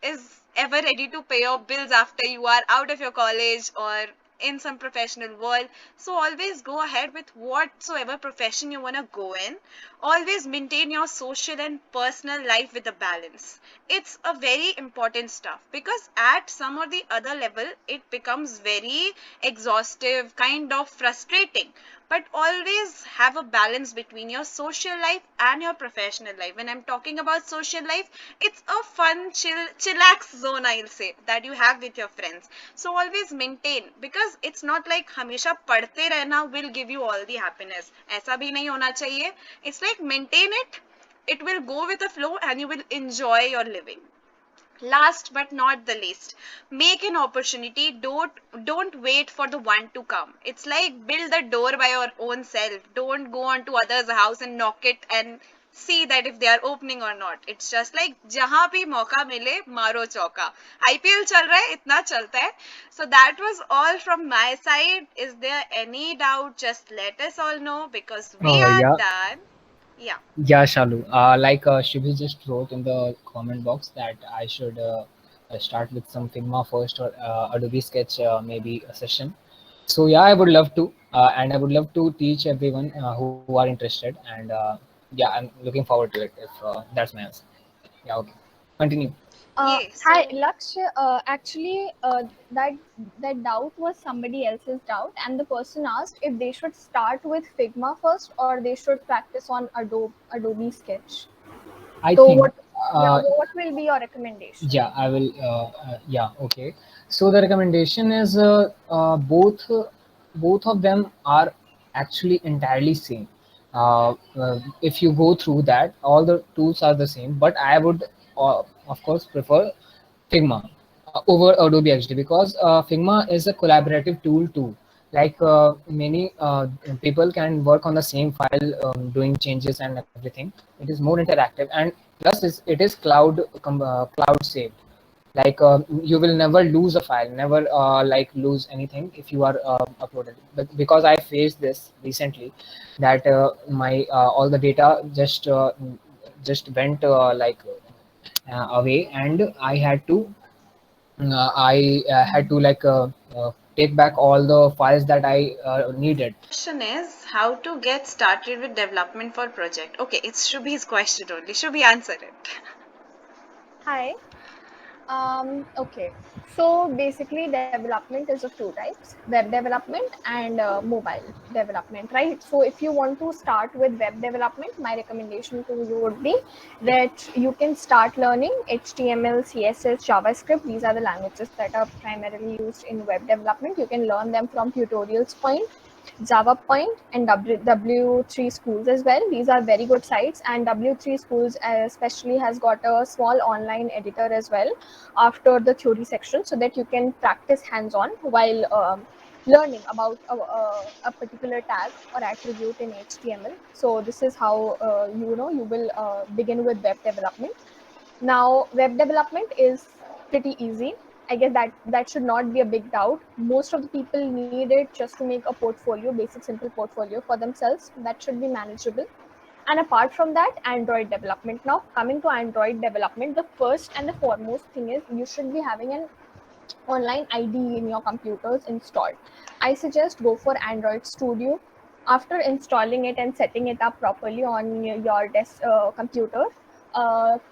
is ever ready to pay your bills after you are out of your college or in some professional world. So always go ahead with whatsoever profession you want to go in. Always maintain your social and personal life with a balance. It's a very important stuff, because at some or the other level it becomes very exhaustive, kind of frustrating. But always have a balance between your social life and your professional life. When I'm talking about social life, it's a fun, chillax zone, I'll say, that you have with your friends. So always maintain, because it's not like हमेशा पढ़ते रहना will give you all the happiness. ऐसा भी नहीं होना चाहिए. It's like maintain it. It will go with the flow and you will enjoy your living. Last but not the least, make an opportunity. Don't wait for the one to come. It's like build the door by your own self. Don't go on to others' house and knock it and see that if they are opening or not. It's just like जहाँ भी मौका मिले मारो चौका. IPL चल रहा है, इतना चलता है. So that was all from my side. Is there any doubt? Just let us all know, because we are Yeah. done. Yeah. Yeah, Shalu. Like Shibhi just wrote in the comment box that I should start with some Figma first, or Adobe Sketch, maybe a session. So yeah, I would love to, and I would love to teach everyone who are interested. And yeah, I'm looking forward to it. If that's my answer. Yeah. Okay. Continue. Yes. Hi, Laksh. Actually, that doubt was somebody else's doubt, and the person asked if they should start with Figma first or they should practice on Adobe Sketch. I So think. what will be your recommendation? Yeah, I will. Yeah, okay. So the recommendation is both of them are actually entirely same. If you go through that, all the tools are the same, but I would of course prefer Figma over Adobe XD, because Figma is a collaborative tool too. Like many people can work on the same file, doing changes and everything. It is more interactive, and plus it is cloud saved. Like you will never lose a file, never like lose anything if you are uploaded. But because I faced this recently, that my all the data just went away, and I had to like take back all the files that I needed. Question is how to get started with development for project. Okay, it's Shubhi's question only. Shubhi, answer it. Hi. Okay. So basically, development is of two types: web development and mobile development, right? So if you want to start with web development, my recommendation to you would be that you can start learning HTML, CSS, JavaScript. These are the languages that are primarily used in web development. You can learn them from Tutorials Point, Java Point, and W3 Schools as well. These are very good sites, and W3 Schools especially has got a small online editor as well after the theory section, so that you can practice hands-on while learning about a particular tag or attribute in HTML. So this is how you will begin with web development. Now, web development is pretty easy. I guess that should not be a big doubt. Most of the people need it just to make a portfolio, basic simple portfolio for themselves. That should be manageable. And apart from that, Android development. Now, coming to Android development, the first and the foremost thing is you should be having an online IDE in your computers installed. I suggest go for Android Studio. After installing it and setting it up properly on your desk computer,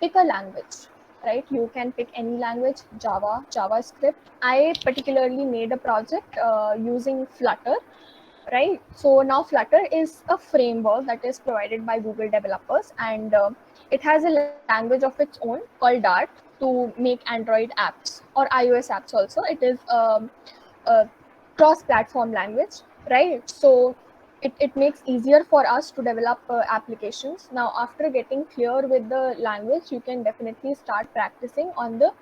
pick a language. Right, you can pick any language, Java, JavaScript. I particularly made a project using Flutter. Right, so now Flutter is a framework that is provided by Google developers, and it has a language of its own called Dart to make Android apps or iOS apps also. It is a cross-platform language, right? So it makes easier for us to develop applications. Now, after getting clear with the language, you can definitely start practicing on the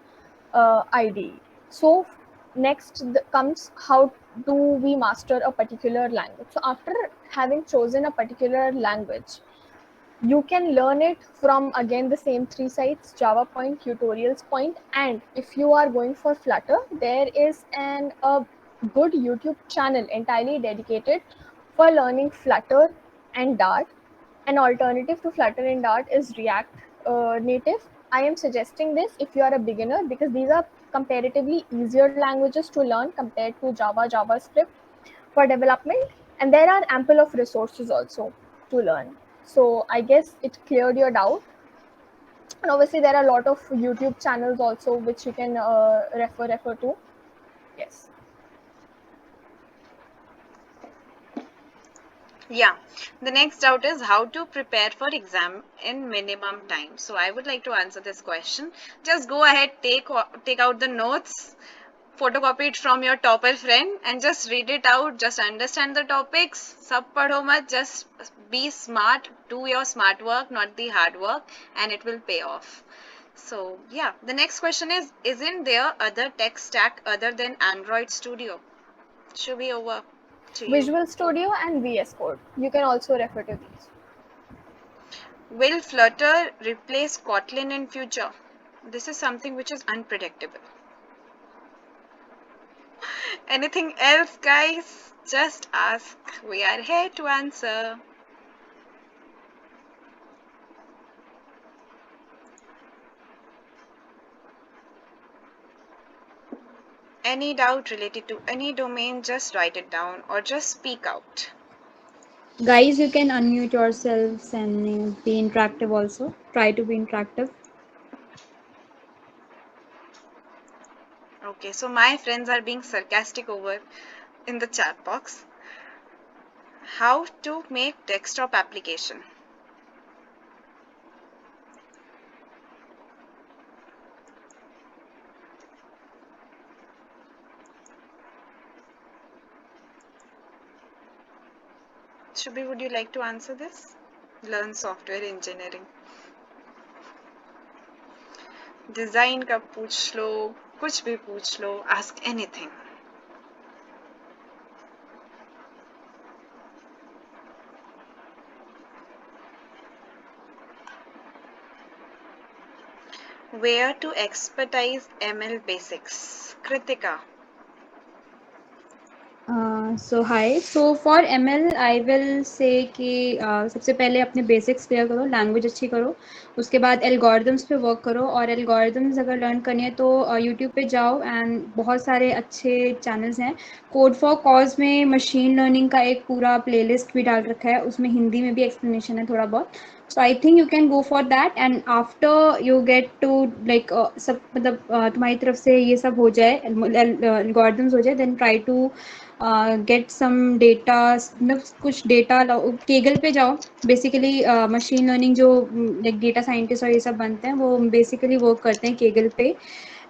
IDE. So next comes how do we master a particular language. So after having chosen a particular language, you can learn it from again the same three sites, Java Point, Tutorials Point, and if you are going for Flutter, there is a good YouTube channel entirely dedicated for learning Flutter and Dart. An alternative to Flutter and Dart is React Native. I am suggesting this if you are a beginner because these are comparatively easier languages to learn compared to Java, JavaScript for development, and there are ample of resources also to learn. So I guess it cleared your doubt. And obviously there are a lot of YouTube channels also which you can refer to. Yes. Yeah, the next doubt is how to prepare for exam in minimum time. So I would like to answer this question. Just go ahead, take out the notes, photocopy it from your topper friend and just read it out. Just understand the topics. Sab padho mat, just be smart, do your smart work, not the hard work, and it will pay off. So yeah, the next question is, isn't there other tech stack other than Android Studio? Should be over to you. Visual Studio and VS Code. You can also refer to these. Will Flutter replace Kotlin in future? This is something which is unpredictable. Anything else, guys? Just ask. We are here to answer. Any doubt related to any domain, just write it down or just speak out. Guys, you can unmute yourselves and be interactive also. Try to be interactive. Okay, so my friends are being sarcastic over in the chat box. How to make desktop application? Shubhi, would you like to answer this? Learn software engineering. Design का पूछ लो, कुछ भी पूछ लो, ask anything. Where to expertise ML basics? Kritika. So hi. So for ML, I will say कि सबसे पहले अपने basics clear करो, लैंग्वेज अच्छी करो, उसके बाद एल्गोरिदम्स पे वर्क करो, और एल्गोरिदम्स अगर लर्न करनी है तो यूट्यूब पे जाओ एंड बहुत सारे अच्छे चैनल्स हैं. कोड फॉर कॉज में मशीन लर्निंग का एक पूरा प्लेलिस्ट भी डाल रखा है, उसमें हिंदी में भी एक्सप्लेनेशन है थोड़ा बहुत. So I think you can go for that, and after you get to like सब मतलब तुम्हारी तरफ से ये सब हो जाए, algorithms हो जाए, then try to get some data, मतलब कुछ डेटा केगल पे जाओ. बेसिकली मशीन लर्निंग जो लाइक डेटा साइंटिस्ट और ये सब बनते हैं वो बेसिकली वर्क करते हैं केगल पे,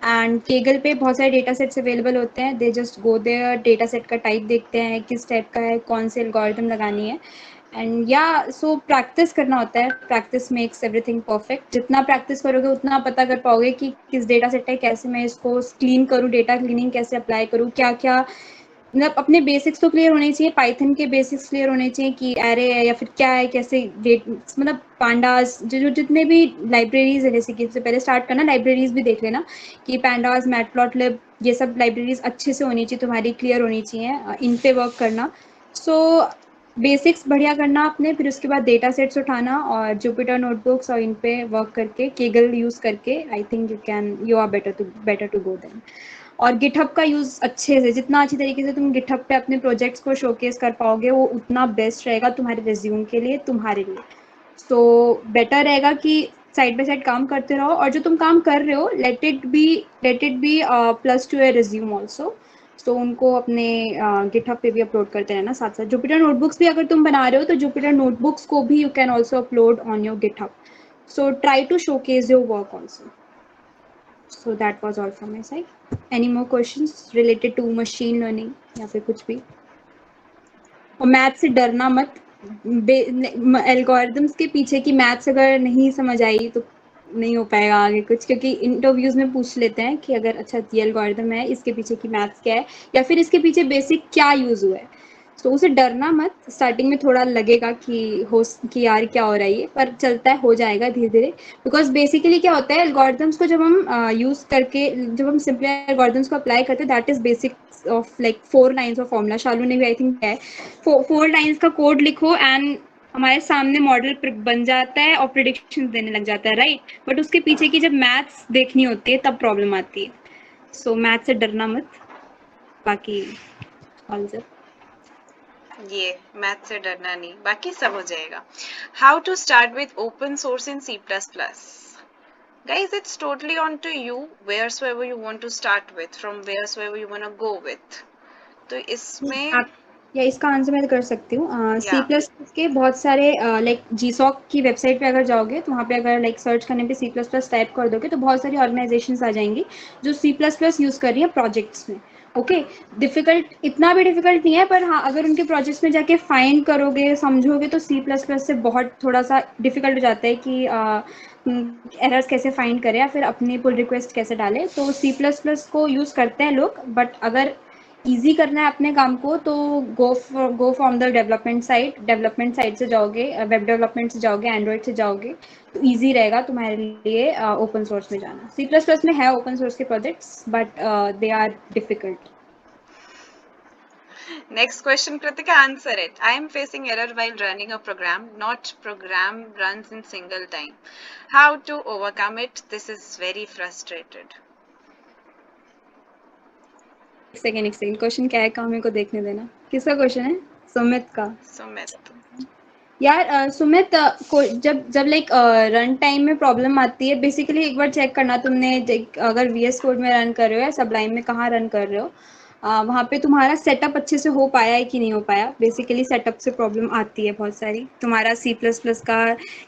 एंड केगल पे बहुत सारे डेटा सेट्स अवेलेबल होते हैं. They just go there, data set का टाइप देखते हैं किस टाइप का है, कौन से एल्गोरिथम लगानी है, एंड या सो प्रैक्टिस करना होता है. Practice makes everything perfect. जितना प्रैक्टिस करोगे उतना पता कर पाओगे कि किस डेटा सेट है, कैसे मैं इसको क्लीन करूँ, डेटा क्लीनिंग कैसे अप्लाई करूँ, क्या क्या, मतलब अपने बेसिक्स तो क्लियर होने चाहिए. पाइथन के बेसिक्स क्लियर होने चाहिए कि एरे है या फिर क्या है, कैसे मतलब पांडास जो जितने भी लाइब्रेरीज है, जैसे कि इससे पहले स्टार्ट करना लाइब्रेरीज भी देख लेना कि पैंडास, मैटप्लॉटलिब, ये सब लाइब्रेरीज अच्छे से होनी चाहिए तुम्हारी, क्लियर होनी चाहिए, इन पे वर्क करना. सो बेसिक्स बढ़िया करना अपने, फिर उसके बाद डेटा सेट्स उठाना और जुपिटर नोटबुक्स और इन पे वर्क करके केगल यूज़ करके I think you are better to go then. और गिटहब का यूज़ अच्छे से, जितना अच्छी तरीके से तुम गिटहब पे अपने प्रोजेक्ट्स को शोकेस कर पाओगे वो उतना बेस्ट रहेगा तुम्हारे रिज्यूम के लिए, तुम्हारे लिए। सो बेटर रहेगा कि साइड बाय साइड काम करते रहो, और जो तुम काम कर रहे हो let it be plus to your resume also. So उनको अपने गिटहब पे भी अपलोड करते रहना साथ साथ। जुपिटर नोटबुक्स भी अगर तुम बना रहे हो तो जुपिटर नोटबुक्स को भी you can also upload on your GitHub. So try to showcase your work also. So that was all from my side. Any more questions related to machine learning या फिर कुछ भी? और मैथ से डरना मत, एल्गोरिदम्स के पीछे की मैथ्स अगर नहीं समझ आई तो नहीं हो पाएगा आगे कुछ, क्योंकि इंटरव्यूज में पूछ लेते हैं कि अगर अच्छा ये एल्गोरिदम है, इसके पीछे की मैथ्स क्या है या फिर इसके पीछे बेसिक क्या यूज हुआ है। तो उसे डरना मत, स्टार्टिंग में थोड़ा लगेगा कि यार क्या हो रहा है ये, पर चलता है, हो जाएगा धीरे धीरे। बिकॉज बेसिकली क्या होता है, एल्गोरिदम्स को जब हम यूज करके, जब हम सिंपली एल्गोरिदम्स को अप्लाई करते हैं, that is basic of like 4 lines of formula. Shalu ने भी आई थिंक है 4 लाइन्स का कोड लिखो एंड हमारे सामने मॉडल बन जाता है और प्रिडिक्शन देने लग जाता है, राइट। बट उसके पीछे की जब मैथ्स देखनी होती है तब प्रॉब्लम आती है। सो मैथ से डरना मत, बाकी ऑल गुड। ये मैथ से डरना नहीं, बाकी सब हो जाएगा। How to start with open source in C++? Guys, it's totally on to you, wheresoever you want to start with, from wheresoever you want to go with. तो इसमें आप या इसका आंसर मैं कर सकती हूँ। सी या प्लस के बहुत सारे लाइक जीसॉक की वेबसाइट पे अगर जाओगे तो वहाँ पे अगर लाइक सर्च करने पे C++ टाइप कर दोगे तो बहुत सारी ऑर्गेनाइजेशंस आ जाएंगी जो C++ यूज़ कर रही है प्रोजेक्ट्स में। ओके, डिफिकल्ट, इतना भी डिफिकल्ट नहीं है, पर हाँ अगर उनके प्रोजेक्ट्स में जाके फाइंड करोगे, समझोगे, तो C++ से बहुत थोड़ा सा डिफिकल्ट हो जाता है कि एरर्स कैसे फाइंड करें या फिर अपनी पुल रिक्वेस्ट कैसे डालें। तो C++ को यूज़ करते हैं लोग, बट अगर ईजी करना है अपने काम को तो go from the development side से जाओगे, वेब डेवलपमेंट से जाओगे, एंड्रॉइड से जाओगे तो ईजी रहेगा तुम्हारे लिए ओपन सोर्स में जाना। C++ में है ओपन सोर्स के projects but they are difficult. next question, Kritika, answer it. I am facing error while running a program. Not program runs in single time. How to overcome it? This is very frustrated. एक second, question क्या है, काम मेरे को देखने देना। किसका question है? सुमित का। सुमित, यार सुमित, जब लाइक रन टाइम में प्रॉब्लम आती है, बेसिकली एक बार चेक करना तुमने, अगर VS कोड में रन कर रहे हो या सबलाइन में कहाँ रन कर रहे हो, वहाँ पे तुम्हारा सेटअप अच्छे से हो पाया है कि नहीं हो पाया। बेसिकली सेटअप से प्रॉब्लम आती है बहुत सारी। तुम्हारा C++ का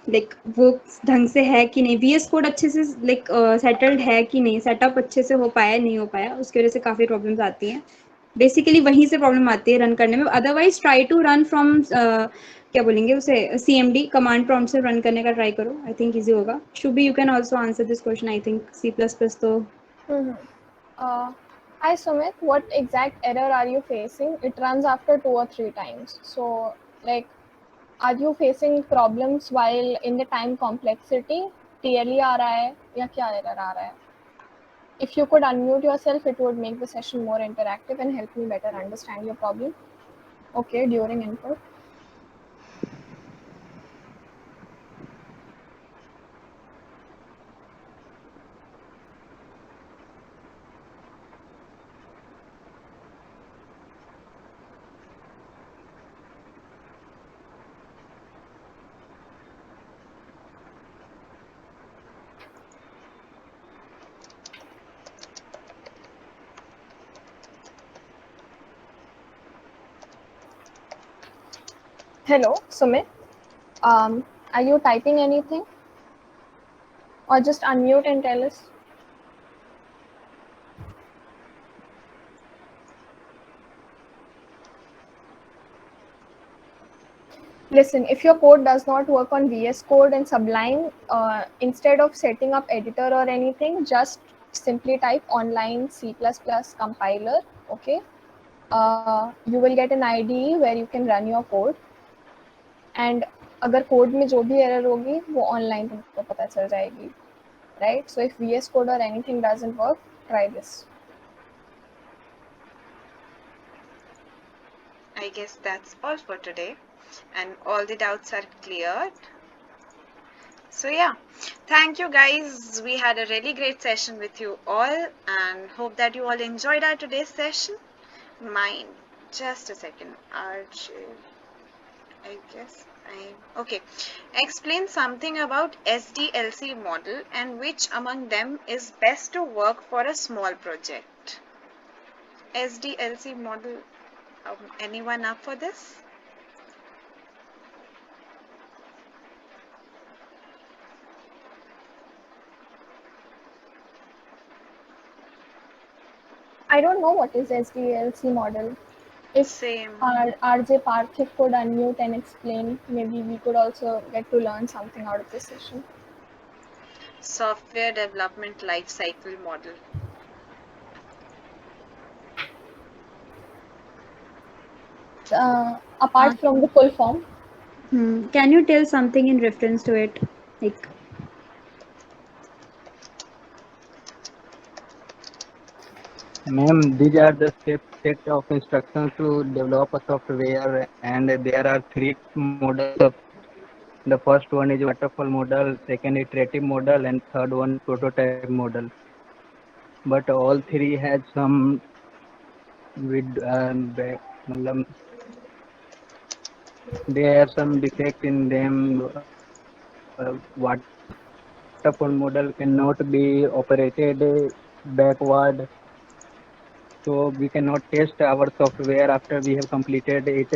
लाइक वो ढंग से है कि नहीं, VS कोड अच्छे से लाइक सेटल्ड है कि नहीं, सेटअप अच्छे से हो पाया नहीं हो पाया, उसकी वजह से काफ़ी प्रॉब्लम्स आती हैं। बेसिकली वहीं से प्रॉब्लम आती है रन करने में। Otherwise try to run from क्या बोलेंगे उसे, CMD कमांड प्रॉम्प्ट से रन करने का ट्राई करो, आई थिंक इजी होगा। Shubhi, you can also answer this question. I think C++ तो Hi Sumit, what exact error are you facing? It runs after 2 or 3 times. So, like, are you facing problems while in the time complexity? TLE आ रहा है या क्या error आ रहा है? If you could unmute yourself, it would make the session more interactive and help me better understand your problem. Okay, during input. Hello, Sumit. Are you typing anything? Or just unmute and tell us? Listen, if your code does not work on VS Code and Sublime, instead of setting up editor or anything, just simply type online C++ compiler, okay? You will get an IDE where you can run your code. And अगर code में जो भी error होगी वो online तुमको पता चल जाएगी, right? So if VS Code or anything doesn't work, try this. I guess that's all for today. and all the doubts are cleared. So yeah, thank you guys. We had a really great session with you all and hope that you all enjoyed our today's session. Mine, just a second, RJ, I guess okay. Explain something about SDLC model and which among them is best to work for a small project. SDLC model, anyone up for this? I don't know what is SDLC model. If Same. RJ Parthik could unmute and explain, maybe we could also get to learn something out of this session. Software development life cycle model. Apart from the full form, Can you tell something in reference to it? Like, Ma'am, these are the set of instructions to develop a software, and there are three models of. The first one is waterfall model, second iterative model, and third one prototype model. But all three has some with there are some defect in them. Waterfall model cannot be operated backward, so we cannot test our software after we have completed it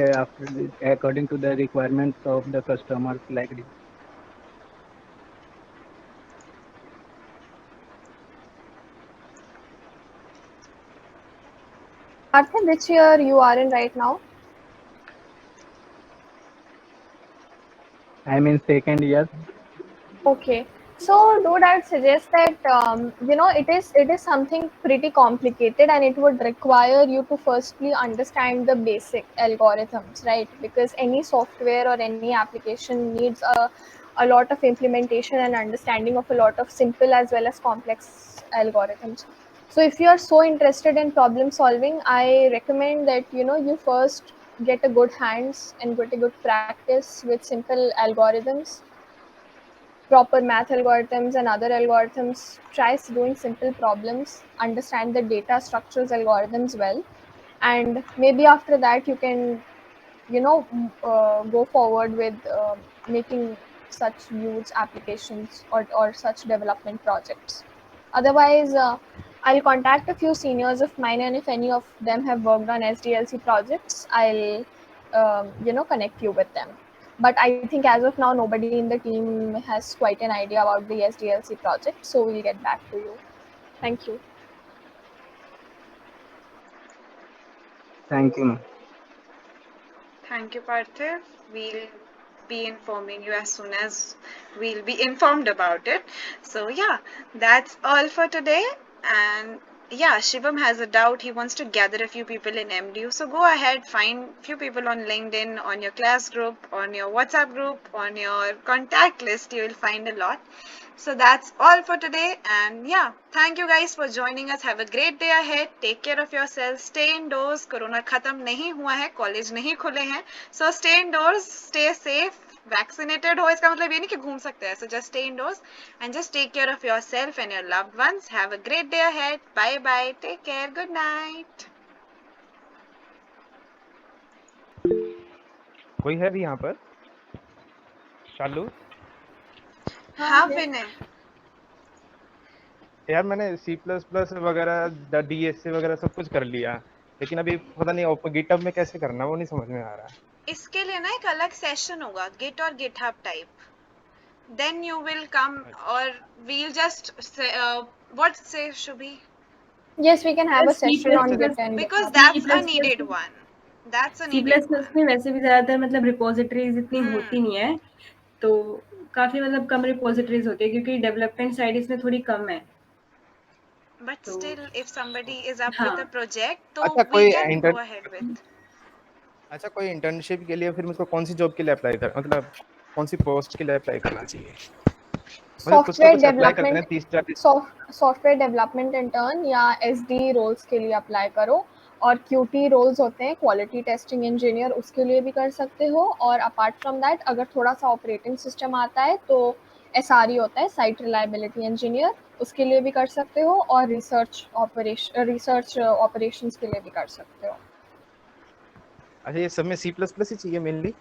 according to the requirements of the customers like this. Parthiv, which year you are in right now? I'm in second year. Okay. So, dude, I would suggest that it is something pretty complicated, and it would require you to firstly understand the basic algorithms, right? Because any software or any application needs a lot of implementation and understanding of a lot of simple as well as complex algorithms. So, if you are so interested in problem solving, I recommend that you first get a good hands and get a good practice with simple algorithms, proper math algorithms and other algorithms. Try doing simple problems, understand the data structures algorithms well, and maybe after that you can go forward with making such huge applications or such development projects. Otherwise, I'll contact a few seniors of mine, and if any of them have worked on SDLC projects, I'll connect you with them. But I think as of now, nobody in the team has quite an idea about the SDLC project, so we'll get back to you. Thank you. Thank you, ma'am. Thank you, Parthiv. We'll be informing you as soon as we'll be informed about it. So yeah, that's all for today. And yeah, Shivam has a doubt. He wants to gather a few people in MDU. So go ahead, find few people on LinkedIn, on your class group, on your WhatsApp group, on your contact list. You will find a lot. So that's all for today. And yeah, thank you guys for joining us. Have a great day ahead. Take care of yourselves. Stay indoors. Corona खत्म नहीं हुआ है. College नहीं खुले हैं. So stay indoors. Stay safe. Vaccinated हो इसका मतलब ये नहीं कि घूम सकते हैं. So just stay indoors and just take care of yourself and your loved ones. Have a great day ahead. Bye bye. Take care. Good night. कोई है भी यहाँ पर? शालू? हाँ विनय. यार मैंने C++ वगैरह DSC वगैरह सब कुछ कर लिया, लेकिन अभी पता नहीं गिटहब में कैसे करना, वो नहीं समझ में आ रहा है. इसके लिए ना एक अलग सेशन होगा, गिट और GitHub type. Then you will come, or we'll just say, what say Shubhi? Yes, we can have a session on Git and Because that's a needed one. That's a needed one. C++ में वैसे भी ज्यादातर मतलब repositories इतनी होती नहीं है, तो काफी मतलब कम रिपोजिटरीज होती है क्योंकि डेवलपमेंट साइड इसमें थोड़ी कम है. But still, if somebody is up with the project, तो अच्छा, we कोई can go ahead with. अच्छा, कोई इंटर्नशिप के लिए फिर मुझको कौन सी जॉब के लिए अप्लाई कर, मतलब कौन सी पोस्ट के लिए अप्लाई करना चाहिए? सॉफ्टवेयर डेवलपमेंट इंटर्न या SD रोल्स के लिए अप्लाई करो. और QT रोल्स होते हैं, क्वालिटी टेस्टिंग इंजीनियर, उसके लिए भी कर सकते हो। और अपार्ट फ्रॉम दैट अगर थोड़ा सा ऑपरेटिंग सिस्टम आता है तो SRE होता है, साइट रिलायबिलिटी इंजीनियर, उसके लिए भी कर सकते हो। और रिसर्च ऑपरेशंस के लिए भी कर सकते हो। अच्छा, ये सब में C++ ही चाहिए मेनली?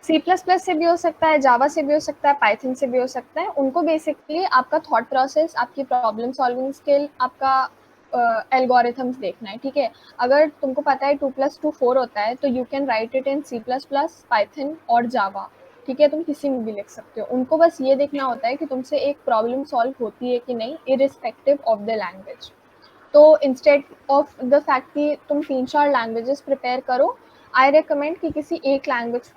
C++ से भी हो सकता है, जावा से भी हो सकता है, पाइथन से भी हो सकता है। उनको बेसिकली आपका थॉट प्रोसेस, आपकी प्रॉब्लम सॉल्विंग स्किल, आपका एल्गोरिथम्स देखना है, ठीक है। अगर तुमको पता है 2+2 4 होता है तो you can write it in C++, Python और जावा, ठीक है। तुम किसी में भी लिख सकते हो। उनको बस ये देखना होता है कि तुमसे एक प्रॉब्लम सॉल्व होती है कि नहीं, इरिस्पेक्टिव ऑफ द लैंग्वेज। तो इंस्टेड ऑफ द फैक्ट कि तुम 3-4 लैंग्वेजेस प्रिपेयर करो, आई रिकमेंड कि किसी एक लैंग्वेज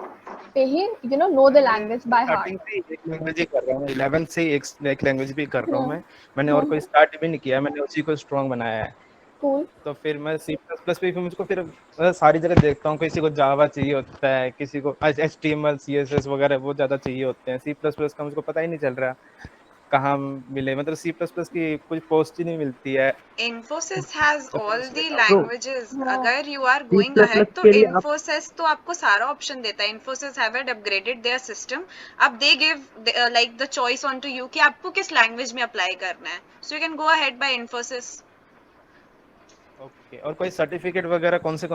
पे ही know the language by starting heart. से एक लैंग्वेज ही कर रहा हूँ, 11 से एक लैंग्वेज भी कर रहा हूँ मैं। मैंने और कोई स्टार्ट भी नहीं किया, मैंने उसी को स्ट्रॉन्ग बनाया है। कूल। तो फिर मैं C++ पे फिर मुझको फिर मतलब सारी जगह देखता हूँ, किसी को जावा चाहिए होता है, किसी को HTML CSS वगैरह वो ज़्यादा चाहिए होते हैं। C++ का मुझको पता ही नहीं चल रहा कहाँ मिले, मतलब C++ की कुछ पोस्ट ही नहीं मिलती है। Infosys has तो फिर all इसलिए the डाउट। Bro languages. हाँ, अगर you are C going plus ahead plus तो के लिए आप Infosys तो आपको सारा ऑप्शन देता है. Infosys have had upgraded their system. अब they give like the choice on to you कि आपको किस लैंग्वेज में अप्लाई करना है. So you can go ahead by Infosys. Okay, और कोई सर्टिफिकेट वगैरह कौन से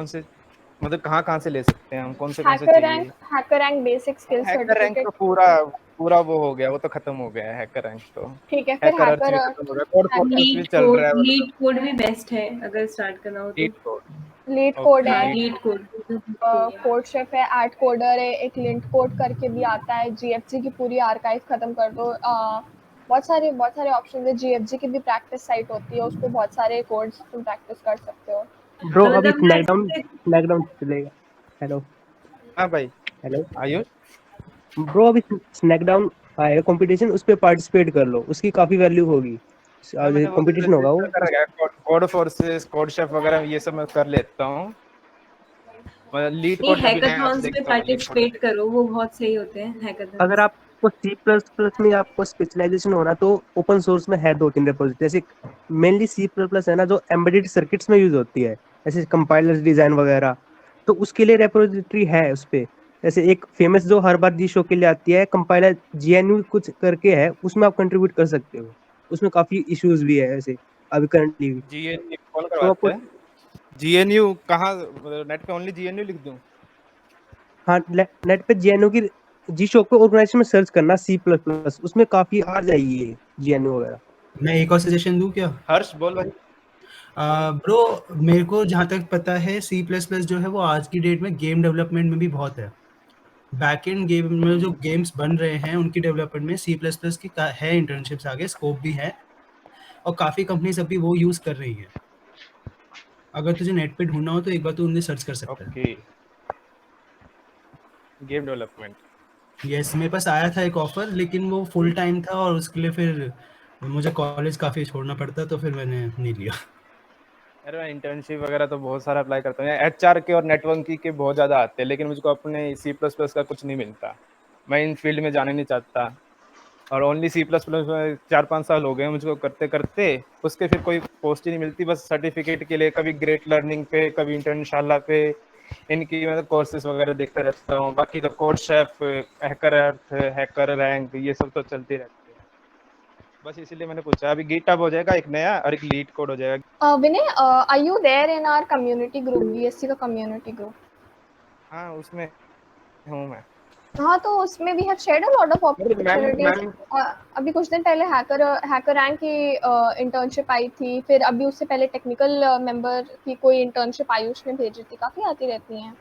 मतलब कहाँ से ले सकते हैं हम, कौन से चाहिए? Hacker rank basic skill hacker rank certificate. तो पूरा पूरा वो हो गया, वो तो खत्म हो गया है हैकर रैंक तो। ठीक है, फिर हैकर अर्थ हैकर भी खत्म हो गया, कोड फोर्सेस भी लीड चल कोड रहा है मतलब। लीड कोड भी बेस्ट है अगर स्टार्ट करना हो तो। LeetCode, LeetCode okay है, lead LeetCode. Code CodeChef है, एड कोडर है, एक लिंट कोड करके भी आता है। GFG की पूरी आर्काइव खत्म कर दो। बहुत सारे ऑप्शन है। GFG की भी प्रैक्टिस साइट होती है, उस पर बहुत सारे कोड्स तुम प्रैक्टिस कर सकते हो। ब्रो तो अभी मतलब मैं अच्छे से स्नैकडाउन चलेगा। हेलो हाँ भाई हेलो आयुष, ब्रो, अभी स्नैकडाउन आएगा कंपटीशन, उस पे पार्टिसिपेट कर लो, उसकी काफी वैल्यू होगी। हाँ आज मैंने वो कंपटीशन होगा रजिस्टर वो करा गया, कोड फोर्सेस, कोड शेफ वगैरह ये सब मैं कर लेता हूँ। मतलब लीड नहीं, कोड का भी मैं हैकाथॉन्स में देखता हूँ, लीड कोड का पार्टिसिपेट करो, वो बहुत सही होते हैं अगर हैकाथॉन्स। आपको C++ में आपको स्पेशलाइजेशन होना तो ओपन सोर्स में है 2-3 रिपोजिटरी। जैसे मेनली C++ है ना, जो एम्बेडेड सर्किट्स में यूज होती है, जैसे कंपाइलर्स डिजाइन वगैरह, तो उसके लिए रिपोजिटरी है उस पे। जैसे एक फेमस जो हर बार जी शो के लिए आती है, कंपाइलर GNU कुछ करके है, उसमें आप कंट्रीब्यूट कर सकते हो। उसमें काफी इश्यूज भी है ऐसे अभी करंटली भी। GNU कौन तो आपको करवाता है? GNU कहाँ, मतलब नेट पे ओनली GNU लिख दूँ? हाँ, नेट पे GNU की जी शो को ऑर्गेनाइजेशन में सर्च करना C++, उसमें काफी आ जाएगी GNU वगैरह। मैं एक और सजेशन दूं क्या? हर्ष बोल भाई। ब्रो, मेरे को जहाँ तक पता है C++ जो है वो आज की डेट में गेम डेवलपमेंट में भी बहुत है। बैकएंड गेम में जो गेम्स बन रहे हैं उनकी डेवलपमेंट में C++ की है इंटर्नशिप्स, आगे स्कोप भी है और काफ़ी कंपनीज अभी वो यूज़ कर रही हैं। अगर तुझे नेट पे ढूंढना हो तो एक बार तू उन्हें सर्च कर सकता है। Okay, game development. यस, मेरे पास आया था एक ऑफर, लेकिन वो फुल टाइम था और उसके लिए फिर मुझे कॉलेज काफ़ी छोड़ना पड़ता, तो फिर मैंने नहीं लिया। अरे मैं इंटर्नशिप वगैरह तो बहुत सारा अप्लाई करता हूँ, HR के और नेटवर्किंग के बहुत ज़्यादा आते हैं, लेकिन मुझको अपने C++ का कुछ नहीं मिलता। मैं इन फील्ड में जाने नहीं चाहता, और ओनली C++ में 4-5 साल हो गए मुझको करते करते, उसके फिर कोई पोस्ट ही नहीं मिलती। बस सर्टिफिकेट के लिए कभी ग्रेट लर्निंग पे, कभी इंटर्नशाला पे, इनकी मतलब कोर्सेज वगैरह देखते रहता हूँ। बाकी तो कोड शेफ, हैकर अर्थ, हैकर रैंक, ये सब तो चलते रहते हैं। बस इसीलिए मैंने पूछा। अभी गिटहब हो जाएगा एक नया, और एक लीड कोड हो जाएगा। Vinay, are you there in our community group, BSc का कम्युनिटी ग्रुप? हाँ उसमें हूँ मैं। हाँ, तो उसमें भी have shared a lot of ma'am opportunities. अभी कुछ दिन पहले हैकर रैंक की इंटर्नशिप आई थी, फिर अभी उससे पहले टेक्निकल मेंबर की कोई इंटर्नशिप आयुष ने भेजी थी, काफी आती रहती हैं।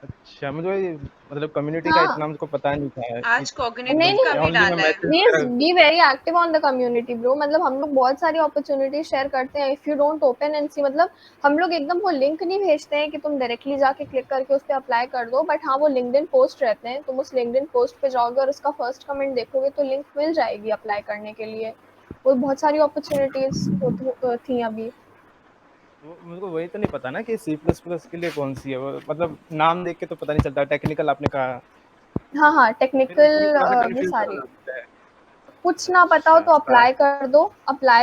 अच्छा, मुझे मतलब कम्युनिटी का हाँ, इतना मुझको पता नहीं था। आज नहीं कॉग्निटिव का नहीं, भी ओनली मैं डाला है. मैसेज प्लीज कर। Be very active on the community bro. मतलब हम लोग बहुत सारी अपॉर्चुनिटी शेयर करते हैं। If you don't open and see, मतलब हम लोग एकदम वो लिंक नहीं भेजते हैं कि तुम डायरेक्टली जाके क्लिक करके उस पर अप्लाई कर दो, बट हाँ वो लिंक्डइन पोस्ट रहते हैं। तुम उस लिंक्डइन पोस्ट पे जाओगे और उसका फर्स्ट कमेंट देखोगे तो लिंक मिल जाएगी अप्लाई करने के लिए। वो बहुत सारी अपॉर्चुनिटीज थी अभी। मुझको वही तो नहीं पता ना कि C++ के लिए कौन सी है वो, मतलब नाम देख के तो पता नहीं चलता। टेक्निकल आपने कहा, हाँ, फिर उसमें थोड़ा सा टेक्निकल वो कंफ्यूजन हो सारी। जाता है। कुछ ना पता हो अच्छा तो अप्लाई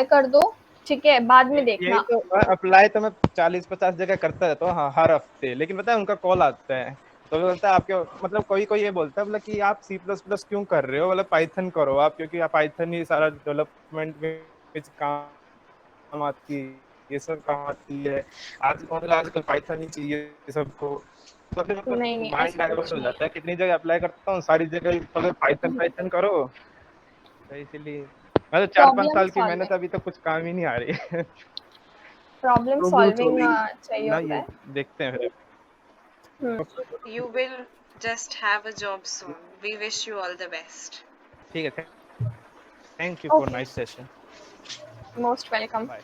कर दो, ठीक है, बाद में यही देखना। तो अप्लाई तो मैं 40-50 जगह करता रहता हूँ, हाँ, हर हफ्ते। लेकिन पता है उनका कॉल आता है तो बोलता है आपके, मतलब कोई कोई ये बोलता है, मतलब कि आप सी प्लस प्लस क्यों कर रहे हो, मतलब पाइथन करो आप, क्योंकि आप पाइथन ही सारा डेवलपमेंट में काम आती है, ये सब काम आती है। आजकल पाइथन ही चाहिए सबको। तो फिर मतलब नहीं नहीं, माइंड ऐसा डाइवर्ट कुछ हो नहीं है। जाता है, कितनी जगह अप्लाई करता हूँ, सारी जगह तो पाइथन पाइथन करो। तो इसीलिए मतलब 4-5 प्रॉब्लम साल की मेहनत सॉल्विंग, अभी तक कुछ काम ही नहीं आ रही है। Problem problem solving solving. चाहिए ना होता ये है। देखते हैं फिर। You will just have a job soon. We wish you all the best. ठीक है, thank you for okay, nice session. Most welcome. Bye.